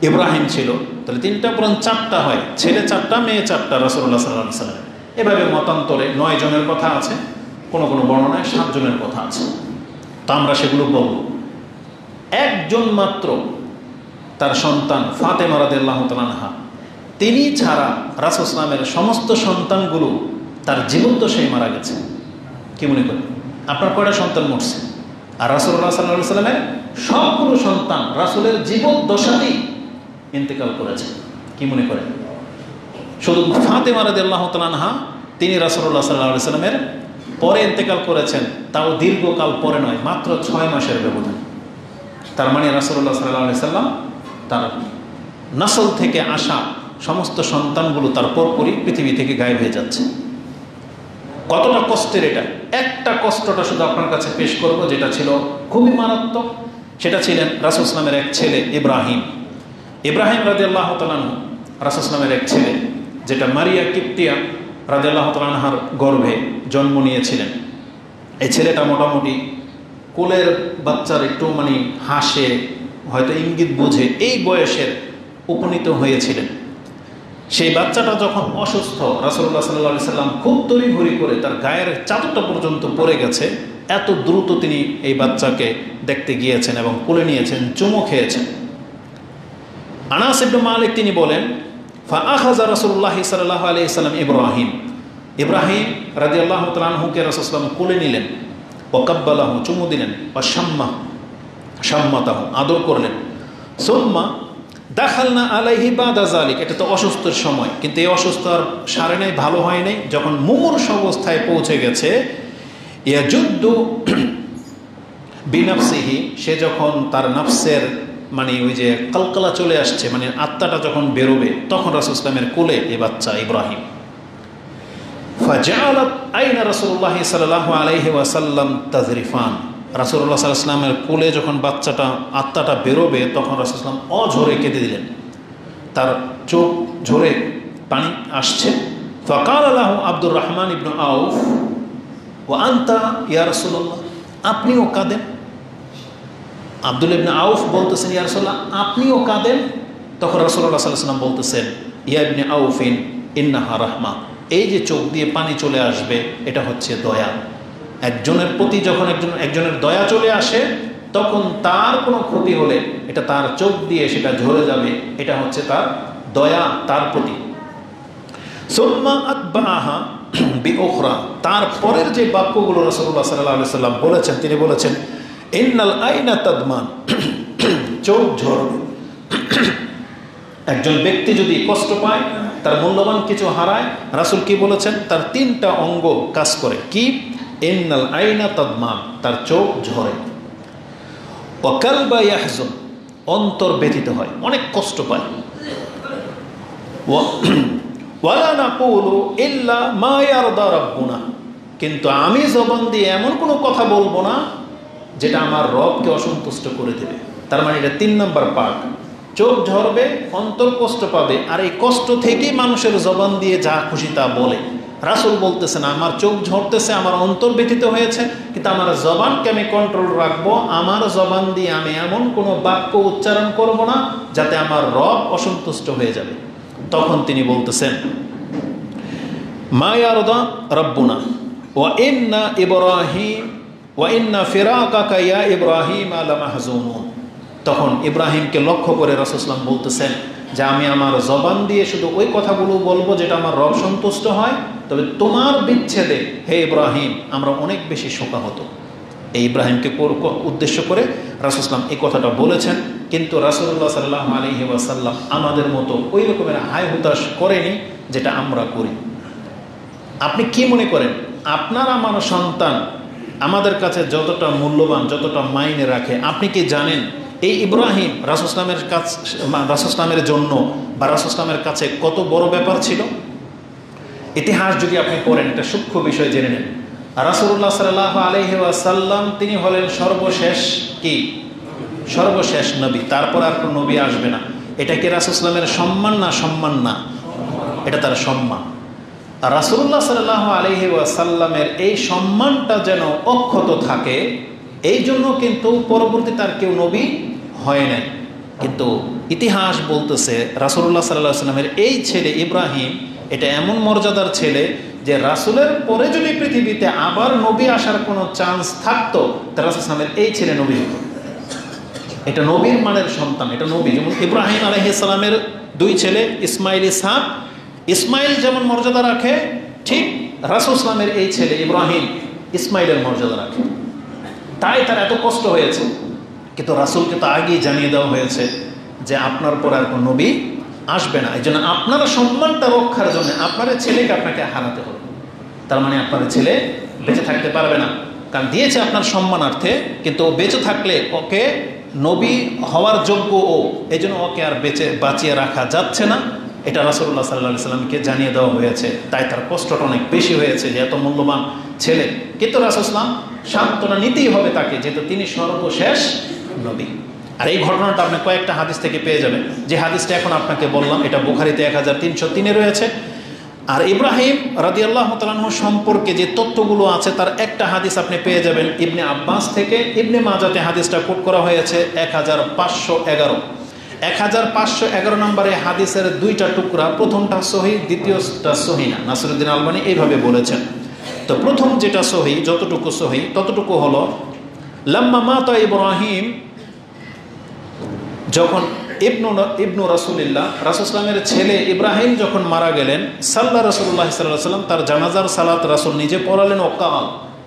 ইব্রাহিম ছিল। তাহলে 3টা পুরান 4টা হয়, ছেলে 4টা মেয়ে 4টা রাসূলুল্লাহ সাল্লাল্লাহু আলাইহি ওয়াসাল্লাম। এভাবে মতান্তরে 9 জনের কথা আছে, কোনো কোনো বর্ণনায় 7 জনের কথা আছে। তো আমরা সেগুলো বলব। একজন মাত্র তার সন্তান ফাতেমা রাদিয়াল্লাহু তাআলা আনহা, তিনি ছাড়া রাসূল ইসলামের সমস্ত সন্তানগুলো তার জীবন্ত সেই মারা গেছে। কি মনে করেন আপনার কয়টা সন্তান মরছে? আর রাসূলুল্লাহ সাল্লাল্লাহু আলাইহি ওয়াসাল্লামের সবগুলো সন্তান রাসূলের জীবন দশাতেই ইন্তেকাল করেছে। কি মনে করেন? শুধু ফাতেমা রাদিয়াল্লাহু তাআলা আনহা তিনি রাসূলুল্লাহ সাল্লাল্লাহু আলাইহি ওয়াসাল্লামের পরে ইন্তেকাল করেছেন, তাও দীর্ঘকাল পরে নয়, মাত্র 6 মাসের ব্যবধান। তার মানে রাসূলুল্লাহ সাল্লাল্লাহু আলাইহি ওয়াসাল্লাম তার নসল থেকে আসা সমস্ত সন্তানগুলো তার পরপরই পৃথিবী থেকে গায়েব হয়ে যাচ্ছে। কতটা কষ্টের এটা! একটা কষ্টটা শুধু আপনার কাছে পেশ করব, যেটা ছিল খুবই মারাত্মক। সেটা ছিলেন রাসূল ইসলামের এক ছেলে ইব্রাহিম। ইব্রাহিম রাদিয়াল্লাহু তাআলা আনহু রাসূল ইসলামের এক ছেলে, যেটা মারিয়া কিপ্তিয়া রাদিয়াল্লাহু তাআলা আনহার গর্ভে জন্ম নিয়েছিলেন। এই ছেলেটা মোটামুটি কোলের বাচ্চার একটু হাসে, হয়তো ইঙ্গিত বুঝে এই বয়সের উপনীত হয়েছিলেন। সেই বাচ্চাটা যখন অসুস্থ, রাসূলুল্লাহ সাল্লাল্লাহু আলাইহি সাল্লাম খুব তড়িঘড়ি করে, তার গায়ের চাদরটা পর্যন্ত পড়ে গেছে, এত দ্রুত তিনি এই বাচ্চাকে দেখতে গিয়েছেন এবং কোলে নিয়েছেন, চুমো খেয়েছেন। আনাস ইবনে মালিক তিনি বলেন, ফাআখাযা রাসূলুল্লাহ সাল্লাল্লাহু আলাইহি সাল্লাম ইব্রাহিম রাদিয়াল্লাহু তাআলা আনহুকে রাসূল সাল্লাল্লাহু আলাইহি সাল্লাম কোলে নিলেন, ওয়াকাব্বালাহু, চুমু দিলেন, শাম্মাতাহু, আদর করলেন। সুম্মা দাখালনা আলাইহি বাদা যালিক, এটা তো অসুস্থের সময়, কিন্তু এই অসুস্থ আর সারে নাই, ভালো হয় নাই, যখন মুমূর্ষ অবস্থায় পৌঁছে গেছে, ইয়াজুদ্দু বিনাফসিহি, সে যখন তার নফসের ওই যে কলকলা চলে আসছে, আত্মাটা যখন বেরোবে, তখন রাসূল ইসলামের কোলে এই বাচ্চা ইব্রাহিম। ফাজাআলাত আইনা রাসূলুল্লাহ সাল্লাল্লাহু আলাইহি ওয়াসাল্লাম তাজরিফান, রাসূলুল্লাহ সাল্লাল্লাহু আলাইহি ওয়াসাল্লামের কোলে যখন বাচ্চাটা আত্মাটা বেরোবে, তখন রাসূল সাল্লাল্লাহু আলাইহি ওয়াসাল্লাম অঝরে কেঁদে দিলেন, তার চোখ ঝরে পানি আসছে। ফাকালা লাহু আব্দুর রহমান ইবনে আউফ, ওয়া আনতা ইয়া রাসূলুল্লাহ, আপনিও কাঁদেন। আব্দুল ইবনে আউফ বলতেছেন, ইয়া রাসূলুল্লাহ আপনিও কাঁদেন। তখন রাসূলুল্লাহ সাল্লাল্লাহু আলাইহি ওয়াসাল্লাম বলতেছেন, ইয়া ইবনে আউফিন ইন্নাহা রাহমা, এই যে চোখ দিয়ে পানি চলে আসবে এটা হচ্ছে দয়া। একজনের প্রতি যখন একজনের দয়া চলে আসে তখন তার কোনো ক্ষতি হলে এটা তার চোখ দিয়ে সেটা ঝরে যাবে, এটা হচ্ছে তার দয়া তার প্রতি। সুম্মা আতবাআহা বিউখরা, তারপরের যে বাক্যগুলো রাসূলুল্লাহ সাল্লাল্লাহু আলাইহি ওয়াসাল্লাম বলেছেন, তিনি বলেছেন ইন্নাল আইনা তাদমান, চোখ ঝরবে। একজন ব্যক্তি যদি কষ্ট পায়, তার মূল্যবান কিছু হারায়, রাসূল কি বলেছেন? তার 3টা অঙ্গ কাজ করে। কি? ইন্নাল আইনা তাদমান, তার চোখ ঝরে। ওয়া কালবা ইয়াহজুন, অন্তর ব্যথিত হয়, অনেক কষ্ট পায়। ওয়ালা নাকুলু ইল্লা মা ইয়ারদা রাব্বুনা, কিন্তু আমি জবান দিয়ে এমন কোনো কথা বলবো না যেটা আমার রবকে অসন্তুষ্ট করে দেবে। তার মানে এটা 3 নম্বর পার্ট। চোখ ঝরবে, অন্তর কষ্ট পাবে, আর এই কষ্ট থেকেই মানুষের জবান দিয়ে যা খুশি তা বলে। রাসূল বলতেছেন আমার চোখ ঝরতেছে, আমার অন্তর ব্যথিত হয়েছে, কিন্তু আমার জবানকে আমি কন্ট্রোল রাখবো। আমার জবান দিয়ে আমি এমন কোনো বাক্য উচ্চারণ করব না যাতে আমার রব অসন্তুষ্ট হয়ে যাবে। তখন তিনি বলতেছেন মা ইয়ারদা রাব্বুনা ওয়া ইন্না ইব্রাহিম ওয়া ইন্না ফিরাকাকা ইয়া ইব্রাহিম লামাহজুনুন। তখন ইব্রাহিমকে লক্ষ্য করে রাসূল সাল্লাল্লাহু আলাইহি ওয়াসাল্লাম বলতেছেন যে আমি আমার জবান দিয়ে শুধু ওই কথাগুলো বলবো যেটা আমার রব সন্তুষ্ট হয়, তবে তোমার বিচ্ছেদে হে ইব্রাহিম আমরা অনেক বেশি শোকাহত। এই ইব্রাহিমকে উদ্দেশ্য করে রাসূল সাল্লাল্লাহু আলাইহি ওয়াসাল্লাম এই কথাটা বলেছেন। কিন্তু রাসূলুল্লাহ সাল্লাল্লাহু আলাইহি ওয়াসাল্লাম আমাদের মতো ওই রকমের হায় হুতাশ করেনি যেটা আমরা করি। আপনি কি মনে করেন আপনার আমার সন্তান আমাদের কাছে যতটা মূল্যবান, যতটা মাইনে রাখে, আপনি কি জানেন এই ইব্রাহিম রাসূল ইসলামের জন্য বা রাসূল ইসলামের কাছে কত বড় ব্যাপার ছিল? ইতিহাস যদি আপনি পড়েন, একটা সূক্ষ্ম বিষয় জেনে নেন। রাসূলুল্লাহ সাল্লাল্লাহু আলাইহি ওয়াসাল্লাম তিনি হলেন সর্বশেষ কি? সর্বশেষ নবী, তারপর আর কোনো নবী আসবে না। এটা কি রাসূল ইসলামের সম্মান না? সম্মান না, এটা তার সম্মান। আর রাসূলুল্লাহ সাল্লাল্লাহু আলাইহি ওয়াসাল্লামের এই সম্মানটা যেন অক্ষত থাকে, এই জন্য কিন্তু পরবর্তী তার কেউ নবী হয় নাই। কিন্তু ইতিহাস বলতেছে রাসূলুল্লাহ সাল্লাল্লাহু আলাইহি ওয়াসাল্লামের এই ছেলে ইব্রাহিম এটা এমন মর্যাদার ছেলে যে রাসূলের পরে যদি পৃথিবীতে আবার নবী আসার কোনো চান্স থাকতো, তার রাসূল ইসলামের এই ছেলে নবী হতো। এটা নবীর মানের সন্তান, এটা নবী। যেমন ইব্রাহিম আলাইহিস সালামের 2 ছেলে ইসমাইল, ইসহাক। ইসমাইল যেমন মর্যাদা রাখে, ঠিক রাসূল ইসলামের এই ছেলে ইব্রাহিম ইসমাইলের মর্যাদা রাখে। তাই তার এত কষ্ট হয়েছে, কিন্তু রাসূলকে তো আগেই জানিয়ে দেওয়া হয়েছে যে আপনার পর আর কোনো নবী আসবে না। এই জন্য আপনার সম্মানটা রক্ষার জন্য আপনার ছেলেকে আপনাকে হারাতে হবে। তার মানে আপনার ছেলে বেঁচে থাকতে পারবে না, কারণ দিয়েছে আপনার সম্মানার্থে, কিন্তু ও বেঁচে থাকলে ওকে নবী হওয়ার যোগ্য ও, এই জন্য ওকে আর বাঁচিয়ে রাখা যাচ্ছে না। এটা রাসূলুল্লাহ সাল্লাল্লাহু আলাইহি ওয়াসাল্লামকে জানিয়ে দেওয়া হয়েছে। তাই তার কষ্টটা অনেক বেশি হয়েছে যে এত মূল্যবান ছেলে, কিন্তু রাসূল সাল্লাল্লাহু আলাইহি ওয়াসাল্লাম সান্ত্বনা নিতেই হবে তাকে, যেহেতু তিনি সর্বশেষ নবী। আর এই ঘটনাটা আপনি কয়েকটা হাদিস থেকে পেয়ে যাবেন। যে হাদিসটা এখন আপনাকে বললাম এটা বুখারীতে 1303 রয়েছে। আর ইব্রাহিম রাদিয়াল্লাহু তাআলা আনহু সম্পর্কে যে তথ্যগুলো আছে তার একটা হাদিস আপনি পেয়ে যাবেন ইবনে আব্বাস থেকে। ইবনে মাজাতে হাদিসটা কোট করা হয়েছে 1511। 1511 নম্বরে হাদিসের 2টা টুকরা, প্রথমটা সহিহ, দ্বিতীয়টা সহিহ না। নাসিরউদ্দিন আলবানী এইভাবে বলেছেন। তো প্রথম যেটা সহিহ, যতটুকু সহিহ ততটুকু হলো লাম্মা মাতা ইব্রাহিম, যখন ইবনু রাসূলিল্লাহ রাসূল ইসলামের ছেলে ইব্রাহিম যখন মারা গেলেন, সাল্লা রাসূলুল্লাহ সাল্লাল্লাহু আলাইহি ওয়াসাল্লাম তার জানাজার সালাত রাসূল নিজে পড়ালেন। ওকাল,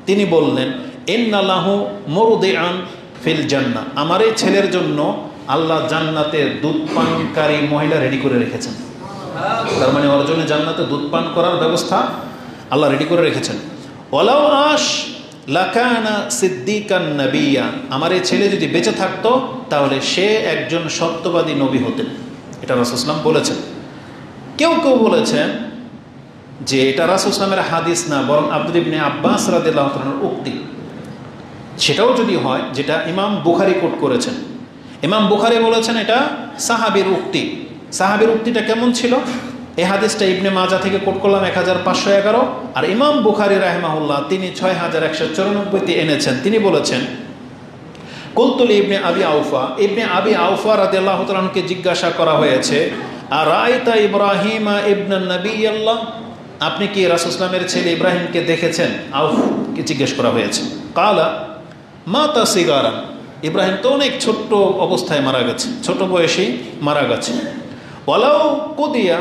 তিনি বললেন ইন্না লাহু মুরদিআন ফিল জান্নাহ, আমার এই ছেলের জন্য আল্লাহ জান্নাতে দুধ পানকারী মহিলা রেডি করে রেখেছেন। তার মানে ওর জন্য জান্নাতে দুধ পান করার ব্যবস্থা আল্লাহ রেডি করে রেখেছেন। ওয়ালাউ আশ লাকানা সিদ্দিকান নবিয়া, আমার এই ছেলে যদি বেঁচে থাকতো তাহলে সে একজন সত্যবাদী নবী হতেন। এটা রাসূল সাল্লাল্লাহু আলাইহি ওয়াসাল্লাম বলেছেন। কেউ কেউ বলেছেন যে এটা রাসূল সাল্লাল্লাহু আলাইহি ওয়াসাল্লামের হাদিস না, বরং আব্দুল্লাহ ইবনে আব্বাস রাদিয়াল্লাহু তাআলার উক্তি। সেটাও যদি হয়, যেটা ইমাম বুখারী কোট করেছেন। ইমাম বুখারী বলেছেন এটা সাহাবীর উক্তি। সাহাবীর উক্তিটা কেমন ছিল? এই হাদিসটা ইবনে মাজা থেকে কোট করলাম 1511, আর ইমাম বুখারী রাহিমাহুল্লাহ তিনি 6194 এনেছেন। তিনি বলেছেন কুলতুল ইবনে আবি আউফা, ইবনে আবি আউফা রাদিয়াল্লাহু তাআলা আনহুকে জিজ্ঞাসা করা হয়েছে, আর রাআইতা ইব্রাহিমা ইবনান নবিয়াল্লাহ, আপনি কি রাসূল সাল্লামের ছেলে ইব্রাহিমকে দেখেছেন? আউফকে জিজ্ঞেস করা হয়েছে। কালা মাতা সিগারান, ইব্রাহিম তো অনেক ছোট্ট অবস্থায় মারা গেছে, ছোট বয়সেই মারা গেছে। ওয়ালাউ কুদিয়া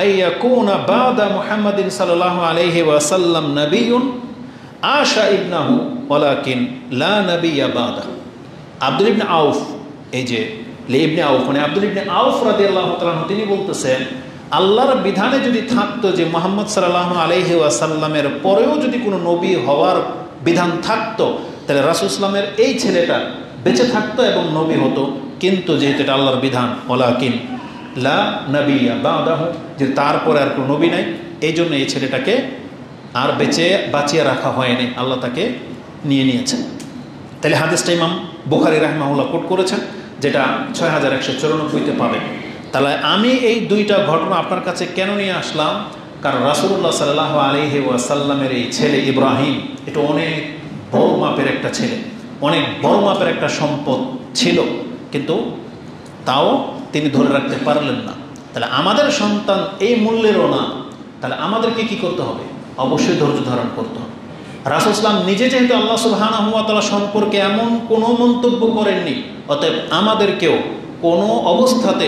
আইয়াকুনা বাদা মুহাম্মাদিন সাল্লাল্লাহু আলাইহি ওয়াসাল্লাম নবিয়্যুন আশা ইবনাহু ওয়ালাকিন লা নবিয়্যা বাদা। আব্দুল ইবনে আউফ, এই যে ইবনে আউফ মানে আব্দুল ইবনে আউফ রাদিয়াল্লাহু তাআলা তিনি বলতেছেন, আল্লাহর বিধানে যদি থাকতো যে মুহাম্মদ সাল্লাল্লাহু আলাইহি ওয়াসাল্লামের পরেও যদি কোনো নবী হওয়ার বিধান থাকতো, তাহলে রাসূল সাল্লামের এই ছেলেটা বেঁচে থাকতো এবং নবী হতো। কিন্তু যেহেতু এটা আল্লাহর বিধান, ওয়ালাকিন লা নবিয়্যা বাদাহু, যে তারপরে আর কোনো নবী নাই, এই জন্য এই ছেলেটাকে আর বাঁচিয়ে রাখা হয়নি, আল্লাহ তাকে নিয়ে নিয়েছেন। তাহলে হাদিসটা ইমাম বুখারী রাহিমাহুল্লাহ কোট করেছেন, যেটা 6194-তে পাবেন। তাহলে আমি এই দুইটা ঘটনা আপনার কাছে কেন নিয়ে আসলাম? কারণ রাসূলুল্লাহ সাল্লাল্লাহু আলাইহি ওয়াসাল্লামের এই ছেলে ইব্রাহিম, এটা অনেক বড় মাপের একটা ছেলে, অনেক বড় মাপের একটা সম্পদ ছিল, কিন্তু তাও তিনি ধরে রাখতে পারলেন না। তাহলে আমাদের সন্তান এই মূল্যেরও না, তাহলে আমাদেরকে কি করতে হবে? অবশ্যই ধৈর্য ধারণ করতে হবে। রাসূল সাল্লাল্লাহু আলাইহি ওয়াসাল্লাম নিজে যেহেতু আল্লাহ সুবহানাহু ওয়া তাআলা সম্পর্কে এমন কোনো মন্তব্য করেননি, অতএব আমাদেরকেও কোনো অবস্থাতে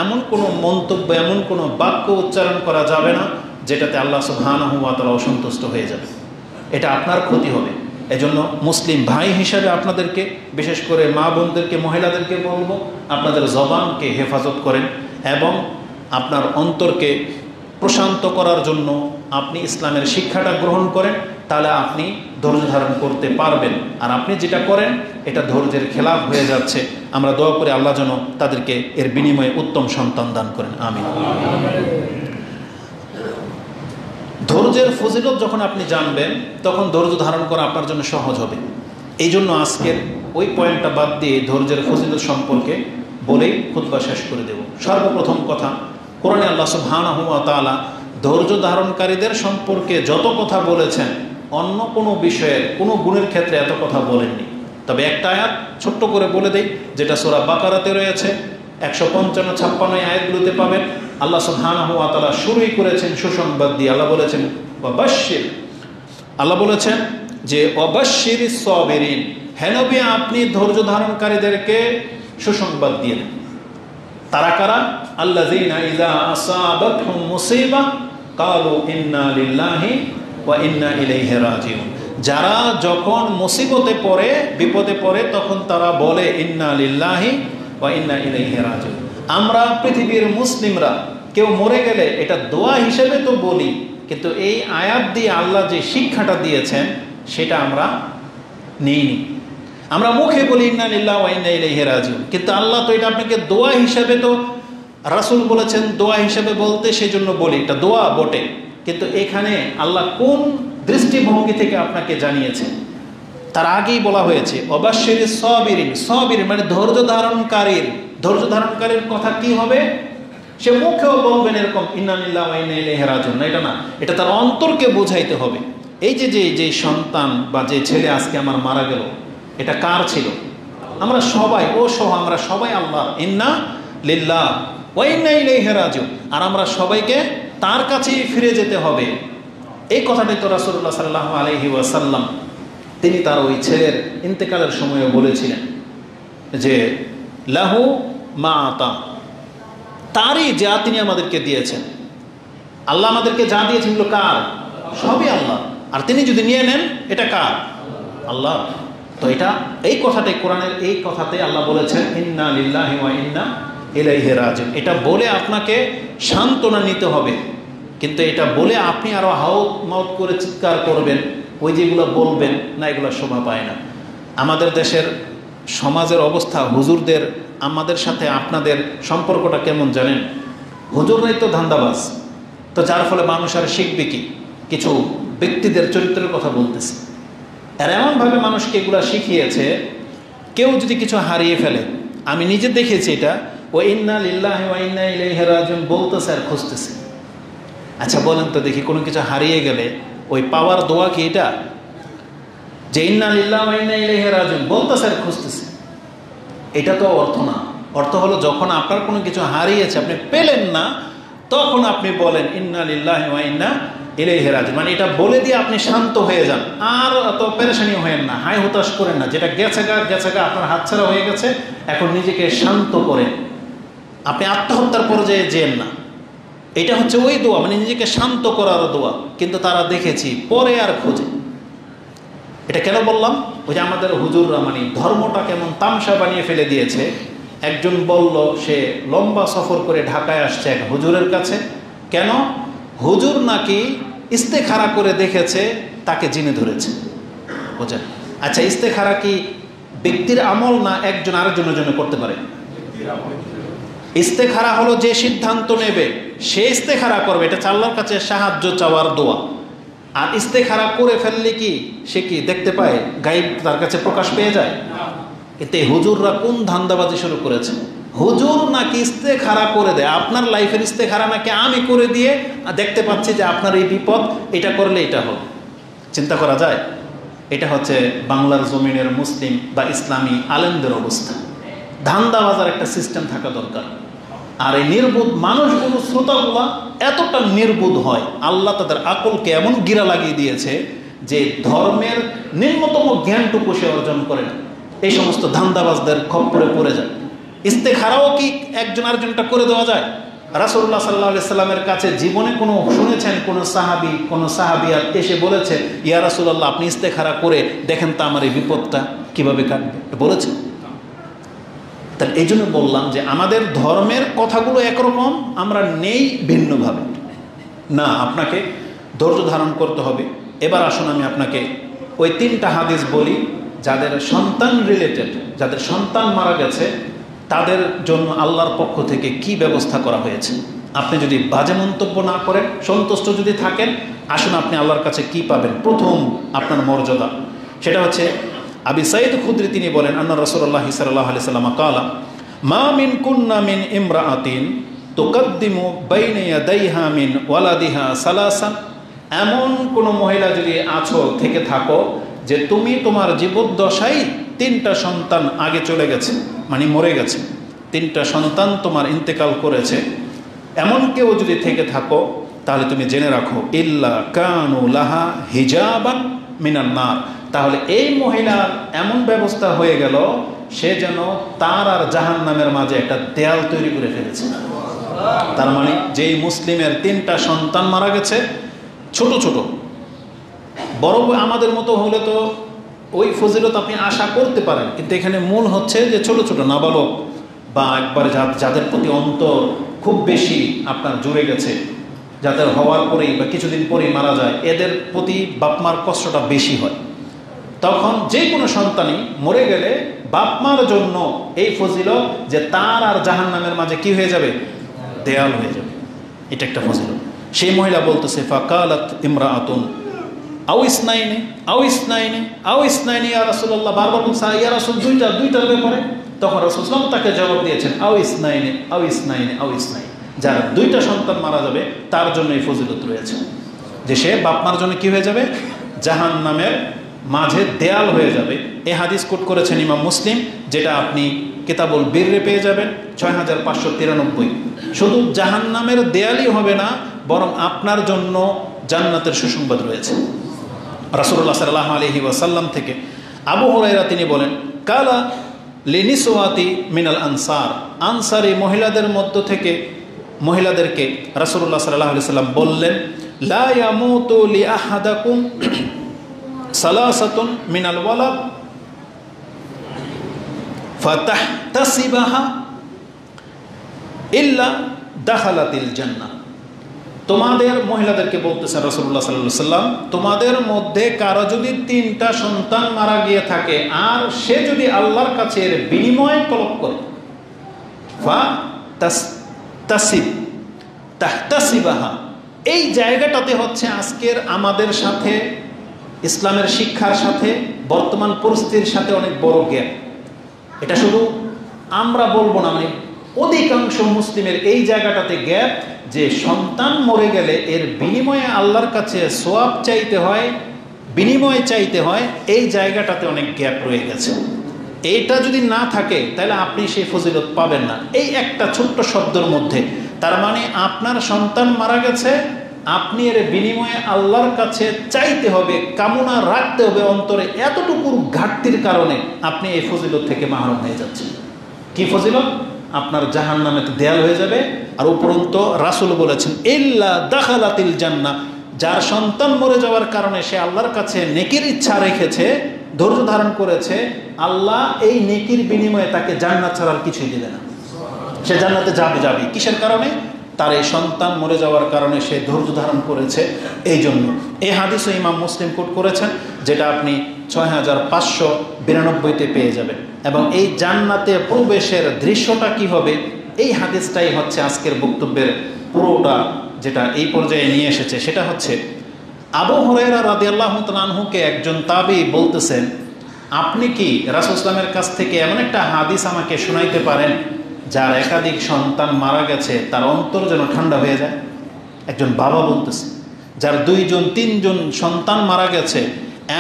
এমন কোনো মন্তব্য, এমন কোনো বাক্য উচ্চারণ করা যাবে না যেটাতে আল্লাহ সুবহানাহু ওয়া তাআলা অসন্তুষ্ট হয়ে যাবে, এটা আপনার ক্ষতি হবে। এজন্য মুসলিম ভাই হিসাবে আপনাদেরকে, বিশেষ করে মা বোনদেরকে, মহিলাদেরকে বলবো, আপনাদের জবানকে হেফাজত করেন এবং আপনার অন্তরকে প্রশান্ত করার জন্য আপনি ইসলামের শিক্ষাটা গ্রহণ করেন, তাহলে আপনি ধৈর্য ধারণ করতে পারবেন। আর আপনি যেটা করেন এটা ধৈর্যের খেলাফ হয়ে যাচ্ছে। আমরা দোয়া করে আল্লাহ যেন তাদেরকে এর বিনিময়ে উত্তম সন্তান দান করেন, আমিন। ধৈর্যের ফজিলত যখন আপনি জানবেন, তখন ধৈর্য ধারণ করা আপনার জন্য সহজ হবে। এই জন্য আজকের ওই পয়েন্টটা বাদ দিয়ে ধৈর্যের ফজিলত সম্পর্কে বলেই খুতবা শেষ করে দেব। সর্বপ্রথম কথা, কোরআনে আল্লাহ সুবহানাহু ওয়া তাআলা ধৈর্য ধারণকারীদের সম্পর্কে যত কথা বলেছেন, অন্য কোনো বিষয়ের কোনো গুণের ক্ষেত্রে এত কথা বলেননি। তবে একটা আয়াত ছোট্ট করে বলে দেই, যেটা সূরা বাকারাতে রয়েছে, 155-56 আয়াতগুলোতে পাবেন। আল্লাহ সুবহানাহু ওয়া তাআলা শুরুই করেছেন সুসংবাদ দিয়ে। আল্লাহ বলেছেন ওয়াবাশশির, আল্লাহ বলেছেন যে ওয়াবাশশিরিস সাবিরিন, হে নবী আপনি ধৈর্য ধারণকারীদেরকে সুসংবাদ দিন। তারা কারা? আল্লাযীনা ইযা আসাবাতহুম মুসিবা ক্বালু ইন্না লিল্লাহি ওয়া ইন্না ইলাইহি রাজিউন, যারা যখন মুসিবতে পড়ে, বিপদে পড়ে, তখন তারা বলে ইন্না লিল্লাহি ওয়া ইন্না ইলাইহি রাজিউন। আমরা পৃথিবীর মুসলিমরা কেউ মরে গেলে এটা দোয়া হিসেবে তো বলি, কিন্তু এই আয়াত দিয়ে আল্লাহ যে শিক্ষাটা দিয়েছেন সেটা আমরা নেইনি। আমরা মুখে বলি ইন্না লিল্লাহি ওয়া ইন্না ইলাইহি রাজিউন, কিন্তু আল্লাহ তো এটা আপনাকে দোয়া হিসেবে, তো রাসূল বলেছেন দোয়া হিসেবে বলতে, সেজন্য বলি এটা দোয়া বটে। কিন্তু এখানে আল্লাহ কোন দৃষ্টিভঙ্গি থেকে আপনাকে জানিয়েছেন তার আগেই বলা হয়েছে ওয়াবাশশিরিস সাবিরিন। সাবিরিন মানে ধৈর্য ধারণকারীর। ধৈর্য ধারণকারীর কথা কি হবে? সে মুখেও বলবেন এরকম ইন্না লিল্লাহি ওয়া ইন্না ইলাইহি রাজিউন, না, এটা না, এটা তার অন্তরকে বোঝাইতে হবে। এই যে সন্তান বা যে ছেলে আজকে আমার মারা গেল, এটা কার ছিল? আমরা সবাই, ও সহ আমরা সবাই আল্লাহ, ইন্না লিল্লাহি ওয়া ইন্না ইলাইহি রাজিউন। আর আমরা সবাইকে তার কাছেই ফিরে যেতে হবে। এই কথাটাই তো রাসূলুল্লাহ সাল্লাল্লাহু আলাইহি ওয়াসাল্লাম তিনি তার ওই ছেলের ইন্তেকালের সময়ে বলেছিলেন যে লাহু মা আতা, তারই যা তিনি আমাদেরকে দিয়েছেন। আল্লাহ আমাদেরকে যা দিয়েছেন এগুলো কার? সবই আল্লাহ। আর তিনি যদি নিয়ে নেন, এটা কার? আল্লাহ। তো এটা এই কথাটাই কোরআনের এই কথাতে আল্লাহ বলেছেন ইন্না লিল্লাহি ওয়া ইন্না ইলাইহি রাজিউন। এটা বলে আপনাকে সান্ত্বনা নিতে হবে, কিন্তু এটা বলে আপনি আরো হাউত মাউত করে চিৎকার করবেন, ওই যেগুলো বলবেন না, এগুলো শোভা পায় না। আমাদের দেশের সমাজের অবস্থা, হুজুরদের আমাদের সাথে আপনাদের সম্পর্কটা কেমন জানেন? হুজুররাই তো ধান্দাবাজ, তো যার ফলে মানুষ আর শিখবে কি? কিছু ব্যক্তিদের চরিত্রের কথা বলতেছে, আর এমনভাবে মানুষকে এগুলা শিখিয়েছে, কেউ যদি কিছু হারিয়ে ফেলে, আমি নিজে দেখেছি এটা, ও ইন্না লিল্লাহি ওয়া ইন্না ইলাইহি রাজিউন বলতেছে আর খুঁজতেছে। আচ্ছা বলেন তো দেখি, কোনো কিছু হারিয়ে গেলে ওই পাওয়ার দোয়া কি এটা? যে ইন্না লিল্লাহি ওয়া ইন্না ইলাইহি রাজিউন বলতেছে আর খুঁজতেছে। এটা তো অর্থ না। অর্থ হলো যখন আপনার কোনো কিছু হারিয়েছে, আপনি পেলেন না, তখন আপনি বলেন ইন্না লিল্লাহি ওয়া ইন্না ইলাইহি রাজিউন। মানে এটা বলে দিয়ে আপনি শান্ত হয়ে যান, আর অত পেরেশানি হয়েন না, হাই হতাশ করেন না। যেটা গেছে গা আপনার হাতছাড়া হয়ে গেছে, এখন নিজেকে শান্ত করেন। আপনি আত্মহত্যার পর্যায়ে যেন না। এটা হচ্ছে ওই দোয়া, মানে নিজেকে শান্ত করার দোয়া। কিন্তু তারা দেখেছি পরে আর খোঁজে। এটা কেন বললাম? ওই যে আমাদের হুজুররা মানে ধর্মটা কেমন তামসা বানিয়ে ফেলে দিয়েছে। একজন বলল সে লম্বা সফর করে ঢাকায় আসছে এক হুজুরের কাছে। কেন? হুজুর নাকি ইস্তেখারা করে দেখেছে তাকে জিনে ধরেছে। বোঝেন? আচ্ছা, ইস্তেখারা কি ব্যক্তির আমল না একজন আরেকজনের জন্য করতে পারে? ইস্তেখারা হলো যে সিদ্ধান্ত নেবে সে ইস্তেখারা করবে, এটা আল্লাহর কাছে সাহায্য চাওয়ার দোয়া। আর ইস্তেখারা করে ফেললে কি সে কি দেখতে পায়? গায়েব তার কাছে প্রকাশ পেয়ে যায়? এতে হুজুররা কোন ধান্দাবাজি শুরু করেছে? হুজুর নাকি ইস্তেখারা করে দেয়। আপনার লাইফের ইস্তেখারা নাকি আমি করে দিয়ে দেখতে পাচ্ছি যে আপনার এই বিপদ, এটা করলে এটা হবে। চিন্তা করা যায়? এটা হচ্ছে বাংলার জমিনের মুসলিম বা ইসলামী আলেমদের অবস্থা। ধান্দাবাজার একটা সিস্টেম থাকা দরকার। আর এই নির্বোধ মানুষগুলো, শ্রোতাগুলা এতটা নির্বোধ হয়, আল্লাহ তাদের আকলকে এমন গিরা লাগিয়ে দিয়েছে যে ধর্মের নিম্নতম জ্ঞানটুকু সে অর্জন করে না। এই সমস্ত ধান্দাবাজদের খপ্পরে পড়ে যায়। ইস্তেখারাও কি একজন আরেকজনটা করে দেওয়া যায়? রাসূলুল্লাহ সাল্লাল্লাহু আলাইহি সাল্লামের কাছে জীবনে কোনো শুনেছেন কোনো সাহাবী, কোনো সাহাবিয়া এসে বলেছে ইয়া রাসূলুল্লাহ আপনি ইস্তেখারা করে দেখেন তো আমার এই বিপদটা কিভাবে কাটবে? বলেছে? তাহলে এই জন্য বললাম যে আমাদের ধর্মের কথাগুলো একরকম, আমরা নেই ভিন্নভাবে। না, আপনাকে ধৈর্য ধারণ করতে হবে। এবার আসুন আমি আপনাকে ওই 3টা হাদিস বলি যাদের সন্তান রিলেটেড, যাদের সন্তান মারা গেছে তাদের জন্য আল্লাহর পক্ষ থেকে কি ব্যবস্থা করা হয়েছে। আপনি যদি বাজে মন্তব্য না করেন, সন্তুষ্ট যদি থাকেন, আসুন আপনি আল্লাহর কাছে কি পাবেন। প্রথম আপনার মর্যাদা, সেটা হচ্ছে আবি সাঈদ খুদরি তিনি বলেন আন্না রাসূলুল্লাহ সাল্লাল্লাহু আলাইহি সাল্লাম ক্বালা মা মিন কুন্না মিন ইমরাআতিন তুকদ্দিমু বাইনা ইয়াদাইহা মিন ওয়ালাদিহা সালাসান। এমন কোনো মহিলা যদি আছো, থেকে থাকো, যে তুমি তোমার জীবদ্দশায় 3টা সন্তান আগে চলে গেছে, মানে মরে গেছে, 3টা সন্তান তোমার ইন্তেকাল করেছে, এমন কেউ যদি থেকে থাকো, তাহলে তুমি জেনে রাখো ইল্লা কানু লাহা হিজাবান মিনান নার। তাহলে এই মহিলার এমন ব্যবস্থা হয়ে গেল, সে যেন তার আর জাহান্নামের মাঝে একটা দেয়াল তৈরি করে ফেলেছে। তার মানে যেই মুসলিমের 3টা সন্তান মারা গেছে, ছোট ছোট, বড় আমাদের মতো হলে তো ওই ফজিলত আপনি আশা করতে পারেন, কিন্তু এখানে মূল হচ্ছে যে ছোট ছোট নাবালক বা একবারে যাদের প্রতি অন্তর খুব বেশি আপনার জুড়ে গেছে, যাদের হওয়ার পরেই বা কিছুদিন পরেই মারা যায়, এদের প্রতি বাপমার কষ্টটা বেশি হয়। তখন যে কোনো সন্তানই মরে গেলে বাপমার জন্য এই ফজিলত যে তার আর জাহান্নামের মাঝে কি হয়ে যাবে? দেয়াল হয়ে যাবে। এটা একটা ফজিলত। সেই মহিলা বলতেছে ফাকালাত ইমরাআতুন আও ইসনাইনি আও ইসনাইনি আও ইসনাইনি ইয়া রাসূলুল্লাহ, বারবার বলছে ইয়া রাসূল দুইটার ব্যাপারে। তখন রাসূল সাল্লাল্লাহু আলাইহি ওয়াসাল্লাম তাকে জবাব দিয়েছেন আও ইসনাইনি আও ইসনাইনি আও ইসনাইনি। যার 2টা সন্তান মারা যাবে তার জন্য এই ফজিলত রয়েছে, যে সে বাপমার জন্য কি হয়ে যাবে? জাহান্নামের মাঝে দেয়াল হয়ে যাবে। এই হাদিস কোট করেছেন ইমাম মুসলিম, যেটা আপনি কিতাবুল বিররে পেয়ে যাবেন 6593। শুধু জাহান্নামের দেয়ালই হবে না, বরং আপনার জন্য জান্নাতের সুসংবাদ রয়েছে। রাসূলুল্লাহ সাল্লাল্লাহু আলাইহি ওয়াসাল্লাম থেকে আবু হুরায়রা তিনি বলেন কালা লিনিসওয়াতি মিনাল আনসার, আনসারি মহিলাদের মধ্য থেকে মহিলাদেরকে রাসূলুল্লাহ সাল্লাল্লাহু আলাইহি ওয়াসাল্লাম বললেন লা ইয়ামুতু লি আহাদাকুম সালাসাতুন মিনাল ওয়ালাদ ফাতাহতাসিবাহা ইল্লা দাখালাতিল জান্নাহ। তোমাদের মহিলাদেরকে বলতেছেন রাসূলুল্লাহ সাল্লাল্লাহু আলাইহি ওয়াসাল্লাম, তোমাদের মধ্যে কারো যদি 3টা সন্তান মারা গিয়ে থাকে আর সে যদি আল্লাহর কাছে এর বিনিময় তলব করে, তাহতাসিবাহা, এই জায়গাটাতে হচ্ছে আজকের আমাদের সাথে ইসলামের শিক্ষার সাথে বর্তমান পরিস্থিতির সাথে অনেক বড় গ্যাপ। এটা শুধু আমরা বলবো না, মানে অধিকাংশ মুসলিমের এই জায়গাটাতে গ্যাপ, যে সন্তান মরে গেলে এর বিনিময়ে আল্লাহর কাছে সোয়াব চাইতে হয়, বিনিময় চাইতে হয়, এই জায়গাটাতে অনেক গ্যাপ রয়ে গেছে। এইটা যদি না থাকে তাহলে আপনি সেই ফজিলত পাবেন না। এই একটা ছোট্ট শব্দের মধ্যে তার মানে আপনার সন্তান মারা গেছে, আপনি এর বিনিময়ে আল্লাহর কাছে চাইতে হবে, কামনা রাখতে হবে অন্তরে, এতটুকুর ঘাটতির কারণে আপনি এই ফজিলত থেকে মাহরুম হয়ে যাচ্ছেন। কি ফজিলত? আপনার জাহান্নামে দেয়াল হয়ে যাবে। আর উপরন্তু রাসূল বলেছেন ইল্লা দাখালাতিল জান্নাহ, যার সন্তান মরে যাওয়ার কারণে সে আল্লাহর কাছে নেকির ইচ্ছা রেখেছে, ধৈর্য ধারণ করেছে, আল্লাহ এই নেকির বিনিময়ে তাকে জান্নাত ছাড়ার কিছুই দিবে না। সে জান্নাতে যাবে। কিসের কারণে? তার এই সন্তান মরে যাওয়ার কারণে সে ধৈর্য ধারণ করেছে। এই জন্য এই হাদিসও ইমাম মুসলিম কোট করেছেন, যেটা আপনি 6592-তে পেয়ে যাবেন। এবং এই জান্নাতে প্রবেশের দৃশ্যটা কি হবে, এই হাদিসটাই হচ্ছে আজকের বক্তব্যের পুরোটা, যেটা এই পর্যায়ে নিয়ে এসেছে। সেটা হচ্ছে আবু হুরায়রা রাদিয়াল্লাহু তাআলা আনহুকে একজন তাবী বলতেছেন, আপনি কি রাসূল সাল্লাল্লাহু কাছ থেকে এমন একটা হাদিস আমাকে শোনাইতে পারেন যার একাধিক সন্তান মারা গেছে তার অন্তর যেন ঠান্ডা হয়ে যায়? একজন বাবা বলতেছে, যার 2-3জন সন্তান মারা গেছে,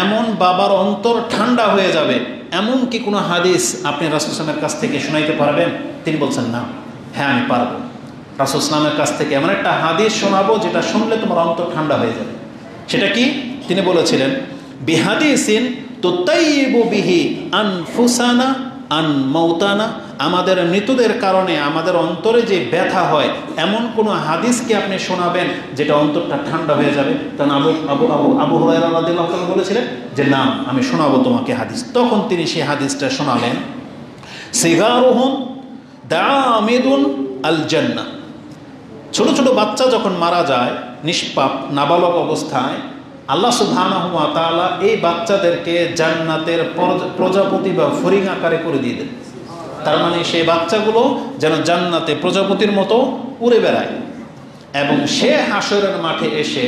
এমন বাবার অন্তর ঠান্ডা হয়ে যাবে, এমন কি কোনো হাদিস আপনি রাসূল সাল্লাল্লাহু কাছ থেকে শোনাইতে পারবেন? তিনি বলছেন, না, হ্যাঁ আমি পারবো। রাসূল সাল্লাল্লাহু কাছ থেকে এমন একটা হাদিস শোনাবো যেটা শুনলে তোমার অন্তর ঠান্ডা হয়ে যাবে। সেটা কি? তিনি বলেছিলেন, বিহাদিসিন তুতাইয়িবু বিহি আনফুসানা আন মাউতানা, আমাদের মৃতদের কারণে আমাদের অন্তরে যে ব্যথা হয়, এমন কোনো হাদিসকে আপনি শোনাবেন যেটা অন্তরটা ঠান্ডা হয়ে যাবে। তখন আবু হুরায়রা রাদিয়াল্লাহু তাআলা বলেছিলেন যে না, আমি শোনাবো তোমাকে হাদিস। তখন তিনি সেই হাদিসটা শোনালেন, সিগারুহুম দামিদুন আল জান্নাহ, ছোট ছোট বাচ্চা যখন মারা যায় নিষ্পাপ নাবালক অবস্থায়, আল্লাহ সুবহানাহু ওয়া তাআলা এই বাচ্চাদেরকে জান্নাতের প্রজাপতি বা ফড়িং আকারে করে দিয়ে দেন। তার মানে সেই বাচ্চাগুলো যেন জান্নাতে প্রজাপতির মতো উড়ে বেড়ায়। এবং সে হাসরের মাঠে এসে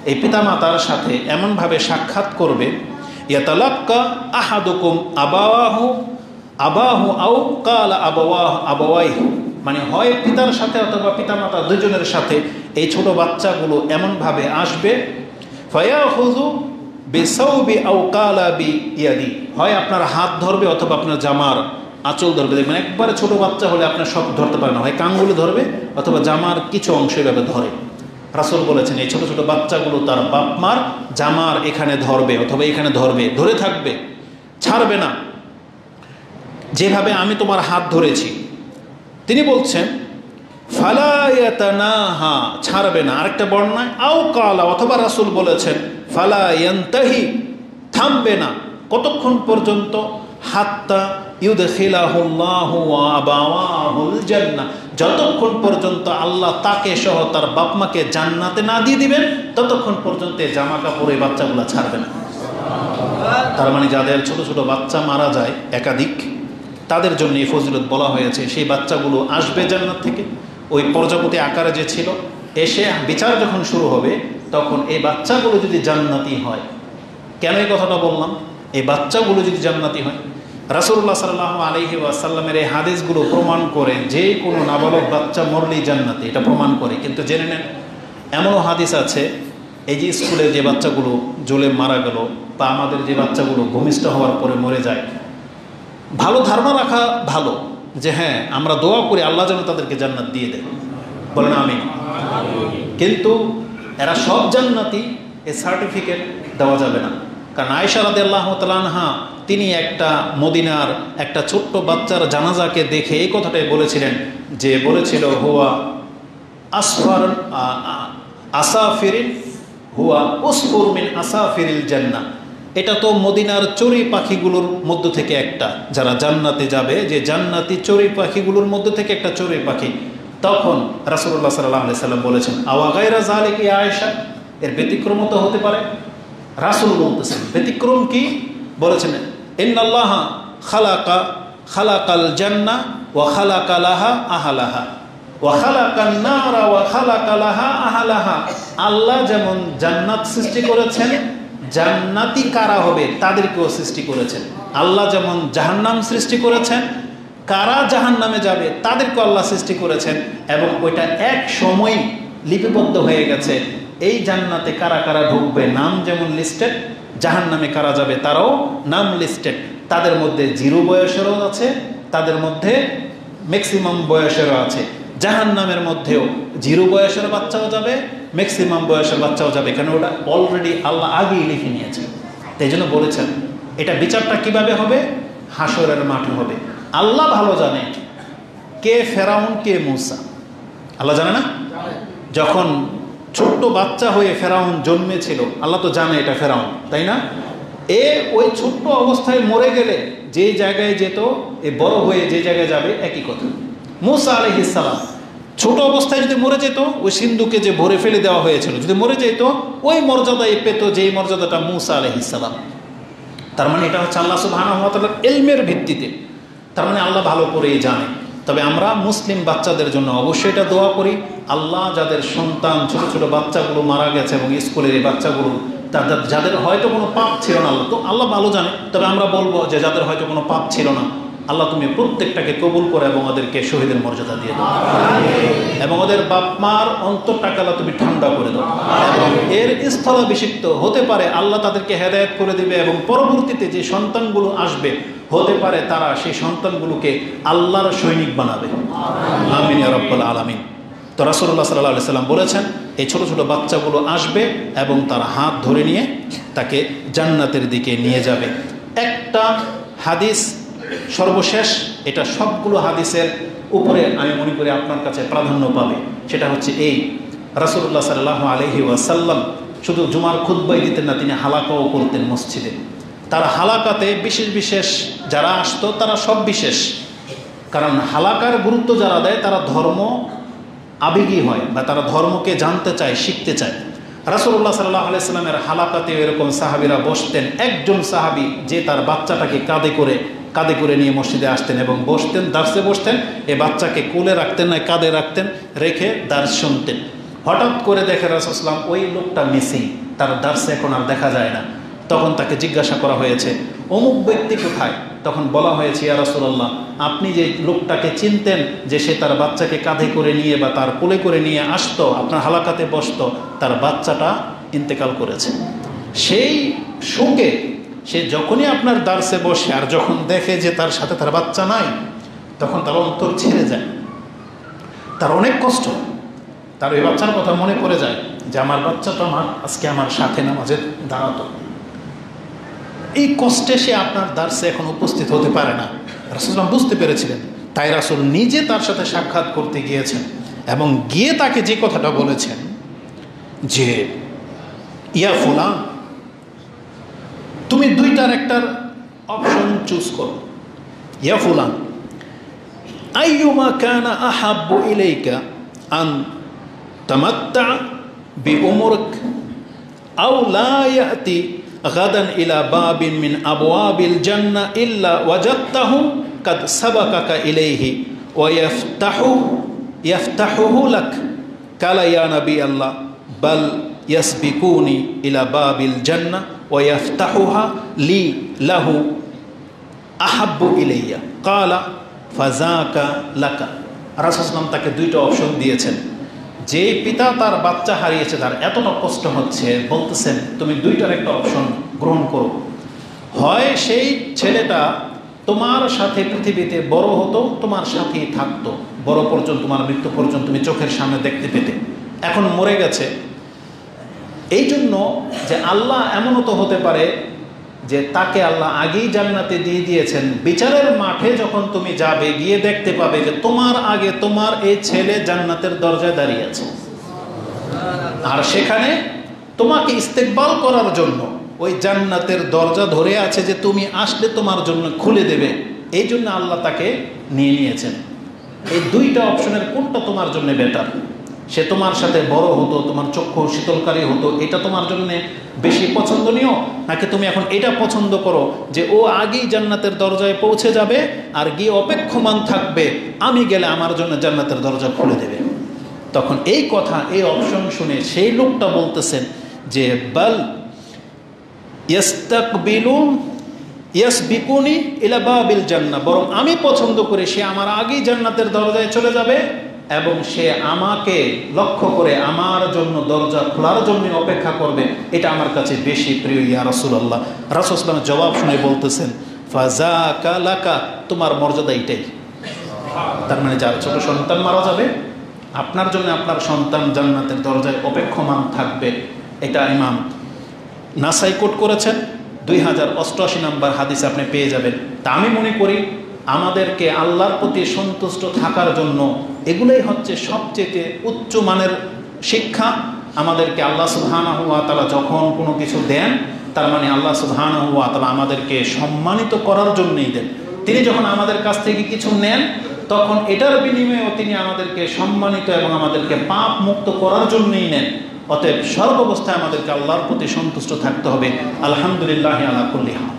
এই পিতামাতার সাথে এমনভাবে সাক্ষাৎ করবে, ইয়াতালাক্কা আহাদুকুম আবাহু আও কালা আবাওয়াইহি, মানে হয় পিতার সাথে অথবা পিতামাতা দুজনের সাথে এই ছোট বাচ্চাগুলো এমনভাবে আসবে, ফায়াখুযু বিসাওবি আও কালা বিয়াদি, হয় আপনার হাত ধরবে অথবা আপনার জামার আঁচল ধরবে। দেখবেন একবারে ছোট বাচ্চা হলে আপনার সব ধরতে পারে না, হয় কাঙ্গুলে ধরবে অথবা জামার কিছু অংশ এভাবে ধরে। রাসূল বলেছেন এই ছোট ছোট বাচ্চাগুলো তার বাপ মার জামার এখানে ধরবে অথবা এখানে ধরবে, ধরে থাকবে, ছাড়বে না, যেভাবে আমি তোমার হাত ধরেছি। তিনি বলছেন ফালা ইয়াতানাহা, ছাড়বে না। আরেকটা বর্ণনায় আও কালা, অথবা রাসূল বলেছেন ফালা ইয়ানতাহি, থামবে না। কতক্ষণ পর্যন্ত? হাত্তা ইউদখিলাহুল্লাহু ওয়া আবাওয়াহুল জান্নাহ, যতক্ষণ পর্যন্ত আল্লাহ তাকে সহ তার বাপ মাকে জান্নাতে না দিয়ে দিবেন ততক্ষণ পর্যন্ত জামা কাপড় এই বাচ্চাগুলো ছাড়বে না। তার মানে যাদের ছোট ছোট বাচ্চা মারা যায় একাধিক, তাদের জন্য এই ফজিলত বলা হয়েছে। সেই বাচ্চাগুলো আসবে জান্নাত থেকে, ওই প্রজাপতি আকারে যে ছিল, এসে বিচার যখন শুরু হবে তখন এই বাচ্চাগুলো যদি জান্নাতি হয়, কেন এই কথাটা বললাম? এই বাচ্চাগুলো যদি জান্নাতি হয়, রাসূলুল্লাহ সাল্লাল্লাহু আলাইহি ওয়াসাল্লামের এই হাদিসগুলো প্রমাণ করে যে কোনো নাবালক বাচ্চা মরলেই জান্নাতি, এটা প্রমাণ করে। কিন্তু জেনে নেন, এমনও হাদিস আছে, এই যে স্কুলে যে বাচ্চাগুলো জ্বলে মারা গেল বা আমাদের যে বাচ্চাগুলো ভূমিষ্ঠ হওয়ার পরে মরে যায়, ভালো ধারণা রাখা ভালো যে হ্যাঁ আমরা দোয়া করি আল্লাহ যেন তাদেরকে জান্নাত দিয়ে দেয়, বলেন আমিন। কিন্তু এরা সব জান্নাতি এই সার্টিফিকেট দেওয়া যাবে না। কারণ আয়েশা রাদিয়াল্লাহু তাআলা আনহা তিনি একটা মদিনার একটা ছোট্ট বাচ্চার জানাজাকে দেখে এই কথাটাই বলেছিলেন, যে বলেছিল হুয়া আসফার আসাফিরিন হুয়া উসফুর মিন আসাফিরিল জান্নাহ, এটা তো মদিনার চড়ুই পাখিগুলোর মধ্য থেকে একটা, যারা জান্নাতে যাবে যে জান্নাতি চড়ুই পাখিগুলোর মধ্য থেকে একটা চড়ুই পাখি। তখন রাসূলুল্লাহ সাল্লাল্লাহু আলাইহি সাল্লাম বলেছেন আওয়া গায়রা যালিকা ইয়া আয়েশা, এর ব্যতিক্রম তো হতে পারে। রাসূল বলতেছেন ব্যতিক্রম কি? বলেছেন ইন্নাল্লাহা খালাকাল জান্নাহ ওয়া খালাকা লাহা আহলাহা ওয়া খালাকান নারা ওয়া খালাকা লাহা আহলাহা, আল্লাহ যেমন জান্নাত সৃষ্টি করেছেন, জান্নাতি কারা হবে তাদেরকেও সৃষ্টি করেছেন। আল্লাহ যেমন জাহান্নাম সৃষ্টি করেছেন, কারা জাহান্নামে যাবে তাদেরকেও আল্লাহ সৃষ্টি করেছেন। এবং ওইটা এক সময় লিপিবদ্ধ হয়ে গেছে, এই জান্নাতে কারা কারা ঢুকবে নাম যেমন লিস্টেড, জাহান্নামে কারা যাবে তারাও নাম লিস্টেড। তাদের মধ্যে 0 বয়সেরও আছে, তাদের মধ্যে ম্যাক্সিমাম বয়সেরও আছে। জাহান্নামের মধ্যেও 0 বয়সের বাচ্চাও যাবে, ম্যাক্সিমাম বয়সের বাচ্চাও যাবে, কেন ওটা অলরেডি আল্লাহ আগেই লিখে নিয়েছে। তাই জন্য বলেছেন এটা বিচারটা কিভাবে হবে, হাসরের মাঠে হবে। আল্লাহ ভালো জানে কে ফেরাউন কে মূসা, আল্লাহ জানে না? যখন ছোট্ট বাচ্চা হয়ে ফেরাউন জন্মেছিল, আল্লাহ তো জানে এটা ফেরাউন, তাই না? ওই ছোট্ট অবস্থায় মরে গেলে যে জায়গায় যেত, বড় হয়ে যে জায়গায় যাবে একই কথা। মূসা আলাইহিস সালাম ছোট অবস্থায় যদি মরে যেত, ওই সিন্ধুকে যে ভরে ফেলে দেওয়া হয়েছিল, যদি মরে যেত, ওই মর্যাদায় পেত যেই মর্যাদাটা মূসা আলাইহিস সালাম। তার মানে এটা হচ্ছে আল্লাহ সুবহানাহু ওয়া তাআলার ইলমের ভিত্তিতে, তার মানে আল্লাহ ভালো করেই জানে। তবে আমরা মুসলিম বাচ্চাদের জন্য অবশ্যই এটা দোয়া করি, আল্লাহ যাদের সন্তান ছোট ছোট বাচ্চাগুলো মারা গেছে এবং স্কুলের এই বাচ্চাগুলো যাদের হয়তো কোনো পাপ ছিল না, আল্লাহ তো আল্লাহ ভালো জানে, তবে আমরা বলবো যে যাদের হয়তো কোনো পাপ ছিল না, আল্লাহ তুমি প্রত্যেকটাকে কবুল করে এবং ওদেরকে শহীদের মর্যাদা দিয়ে দাও, এবং ওদের বাপ মার অন্তরটাকে আল্লাহ তুমি ঠান্ডা করে দাও, এবং এর স্থলাভিষিক্ত হতে পারে আল্লাহ তাদেরকে হেদায়েত করে দিবে, এবং পরবর্তীতে যে সন্তানগুলো আসবে হতে পারে তারা সেই সন্তানগুলোকে আল্লাহর সৈনিক বানাবে। আমিন ইয়া রাব্বাল আলামিন। তো রাসূলুল্লাহ সাল্লাল্লাহু আলাইহি সাল্লাম বলেছেন এই ছোট ছোট বাচ্চাগুলো আসবে এবং তারা হাত ধরে নিয়ে তাকে জান্নাতের দিকে নিয়ে যাবে। একটা হাদিস সর্বশেষ, এটা সবগুলো হাদিসের উপরে আমি মনে করি আপনার কাছে প্রাধান্য পাবে, সেটা হচ্ছে এই, রাসূলুল্লাহ সাল্লাল্লাহু আলাইহি ওয়াসাল্লাম শুধু জুমার খুতবাই দিতেন না, তিনি হালাকাও করতেন মসজিদে। তারা হালাকাতে বিশেষ বিশেষ যারা আসতো তারা সব বিশেষ, কারণ হালাকার গুরুত্ব যারা দেয় তারা ধর্ম আবেগী হয় বা তারা ধর্মকে জানতে চায়, শিখতে চায়। রাসূলুল্লাহ সাল্লাল্লাহু আলাইহি সাল্লামের হালাকাতে এরকম সাহাবীরা বসতেন, একজন সাহাবী যে তার বাচ্চাটাকে কাঁধে করে নিয়ে মসজিদে আসতেন এবং বসতেন, দার্সে বসতেন, এ বাচ্চাকে কোলে রাখতেন না কাঁধে রাখতেন, রেখে দার্স শুনতেন। হঠাৎ করে দেখে রাসূলুল্লাহ সাল্লাল্লাহু আলাইহি সাল্লাম ওই লোকটা মিসিং, তার দার্সে এখন আর দেখা যায় না। তখন তাকে জিজ্ঞাসা করা হয়েছে অমুক ব্যক্তি কোথায়? তখন বলা হয়েছে ইয়া রাসূলুল্লাহ, আপনি যে লোকটাকে চিনতেন যে সে তার বাচ্চাকে কাঁধে করে নিয়ে বা তার কোলে করে নিয়ে আসতো, আপনার হালাকাতে বসতো, তার বাচ্চাটা ইন্তেকাল করেছে। সেই শোকে সে যখনই আপনার দার্সে বসে আর যখন দেখে যে তার সাথে তার বাচ্চা নাই, তখন তার অন্তর ছেড়ে যায়, তার অনেক কষ্ট, তার ওই বাচ্চার কথা মনে পড়ে যায় যে আমার বাচ্চাটা আজকে আমার সাথে নামাজে দাঁড়াতো। এই কষ্টে সে আপনার দার্সে এখন উপস্থিত হতে পারে না। রাসূল বুঝতে পেরেছিলেন, তাই রাসূল নিজে তার সাথে সাক্ষাৎ করতে গিয়েছেন এবং গিয়ে তাকে যে কথাটা বলেছেন যে ইয়া ফুলান, তুমি দুইটার একটার অপশন চুজ করো। ইয়া ফুলান, আইয়ুমা কানা আহাব্বু ইলাইকা আন তামাত্তা বিউমরিক আও লা ইয়াতি গাদান ইলা বাবিন মিন আবওয়াবিল জান্নাহ ইল্লা ওয়াজাদতাহু কাদ সাবাকাকা ইলাইহি ওয়া ইয়াফতাহুহু লাক। কালা ইয়া নবী আল্লাহ, বাল ইয়াসবিকুনি ইলা বাবিল জান্নাহ ওয়া ইয়াফতাহুহা লি লাহু আহাব্বু ইলাইয়া। কালা ফাযাকা লাকা। রাসূল সাল্লাল্লাহু আলাইহি ওয়াসাল্লাম তাকে দুইটা অপশন দিয়েছেন। যে পিতা তার বাচ্চা হারিয়েছে, তার এতটা কষ্ট হচ্ছে, বলতেছেন তুমি দুইটার একটা অপশন গ্রহণ করো। হয় সেই ছেলেটা তোমার সাথে পৃথিবীতে বড় হতো, তোমার সাথেই থাকতো, বড় পর্যন্ত, তোমার মৃত্যু পর্যন্ত তুমি চোখের সামনে দেখতে পেতে, এখন মরে গেছে। এই জন্য যে আল্লাহ এমনও তো হতে পারে যে তাকে আল্লাহ আগেই জান্নাতে দিয়ে দিয়েছেন, বিচারের মাঠে যখন তুমি যাবে গিয়ে দেখতে পাবে যে তোমার আগে তোমার এই ছেলে জান্নাতের দরজায় দাঁড়িয়ে আছে, আর সেখানে তোমাকে ইস্তেকবাল করার জন্য ওই জান্নাতের দরজা ধরে আছে যে তুমি আসলে তোমার জন্য খুলে দেবে। এই জন্য আল্লাহ তাকে নিয়ে নিয়েছেন। এই দুইটা অপশনের কোনটা তোমার জন্য বেটার? সে তোমার সাথে বড় হতো, তোমার চক্ষু শীতলকারী হতো, এটা তোমার জন্য বেশি পছন্দনীয়, নাকি তুমি এখন এটা পছন্দ করো যে ও আগেই জান্নাতের দরজায় পৌঁছে যাবে আর গিয়ে অপেক্ষমান থাকবে, আমি গেলে আমার জন্য জান্নাতের দরজা খুলে দেবে? তখন এই কথা, এই অপশন শুনে সেই লোকটা বলতেছেন যে বাল ইয়াসবিকুনি ইলা বাবিল জান্নাহ, বরং আমি পছন্দ করি সে আমার আগেই জান্নাতের দরজায় চলে যাবে এবং সে আমাকে লক্ষ্য করে আমার জন্য দরজা খোলার জন্য অপেক্ষা করবে, এটা আমার কাছে বেশি প্রিয় ইয়া রাসূলুল্লাহ। রাসূল সাল্লাল্লাহু আলাইহি ওয়াসাল্লাম জবাব শুনে বলতেছেন, ফাযাকা লাকা, তোমার মর্যাদা এটাই। তার মানে যার ছোট সন্তান মারা যাবে, আপনার জন্য আপনার সন্তান জান্নাতের দরজায় অপেক্ষমান থাকবে। এটা ইমাম নাসাই কোট করেছেন, 2088 নম্বর হাদিস আপনি পেয়ে যাবেন। তা আমি মনে করি আমাদেরকে আল্লাহর প্রতি সন্তুষ্ট থাকার জন্য এগুলোই হচ্ছে সবচেয়ে উচ্চ মানের শিক্ষা। আমাদেরকে আল্লাহ সুবহানাহু ওয়া তাআলা যখন কোনো কিছু দেন, তার মানে আল্লাহ সুবহানাহু ওয়া তাআলা আমাদেরকে সম্মানিত করার জন্যই দেন। তিনি যখন আমাদের কাছ থেকে কিছু নেন, তখন এটার বিনিময়েও তিনি আমাদেরকে সম্মানিত এবং আমাদেরকে পাপ মুক্ত করার জন্যই নেন। অতএব সর্বাবস্থায় আমাদেরকে আল্লাহর প্রতি সন্তুষ্ট থাকতে হবে। আলহামদুলিল্লাহ আলা কুল্লি হাল।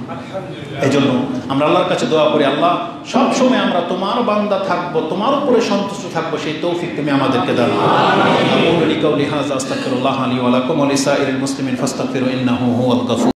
এই জন্য আমরা আল্লাহর কাছে দোয়া করি, আল্লাহ সবসময় আমরা তোমার বান্দা থাকবো, তোমার উপরে সন্তুষ্ট থাকবো, সেই তৌফিক তুমি আমাদেরকে দাও। আকুলু লিকাউলি হাযা আস্তাগফিরুল্লাহ লি ওয়া লাকুম ওয়া লিসাইরিল মুসলিমিন ফাস্তাগফিরু ইন্নাহু হুয়াল গফুর।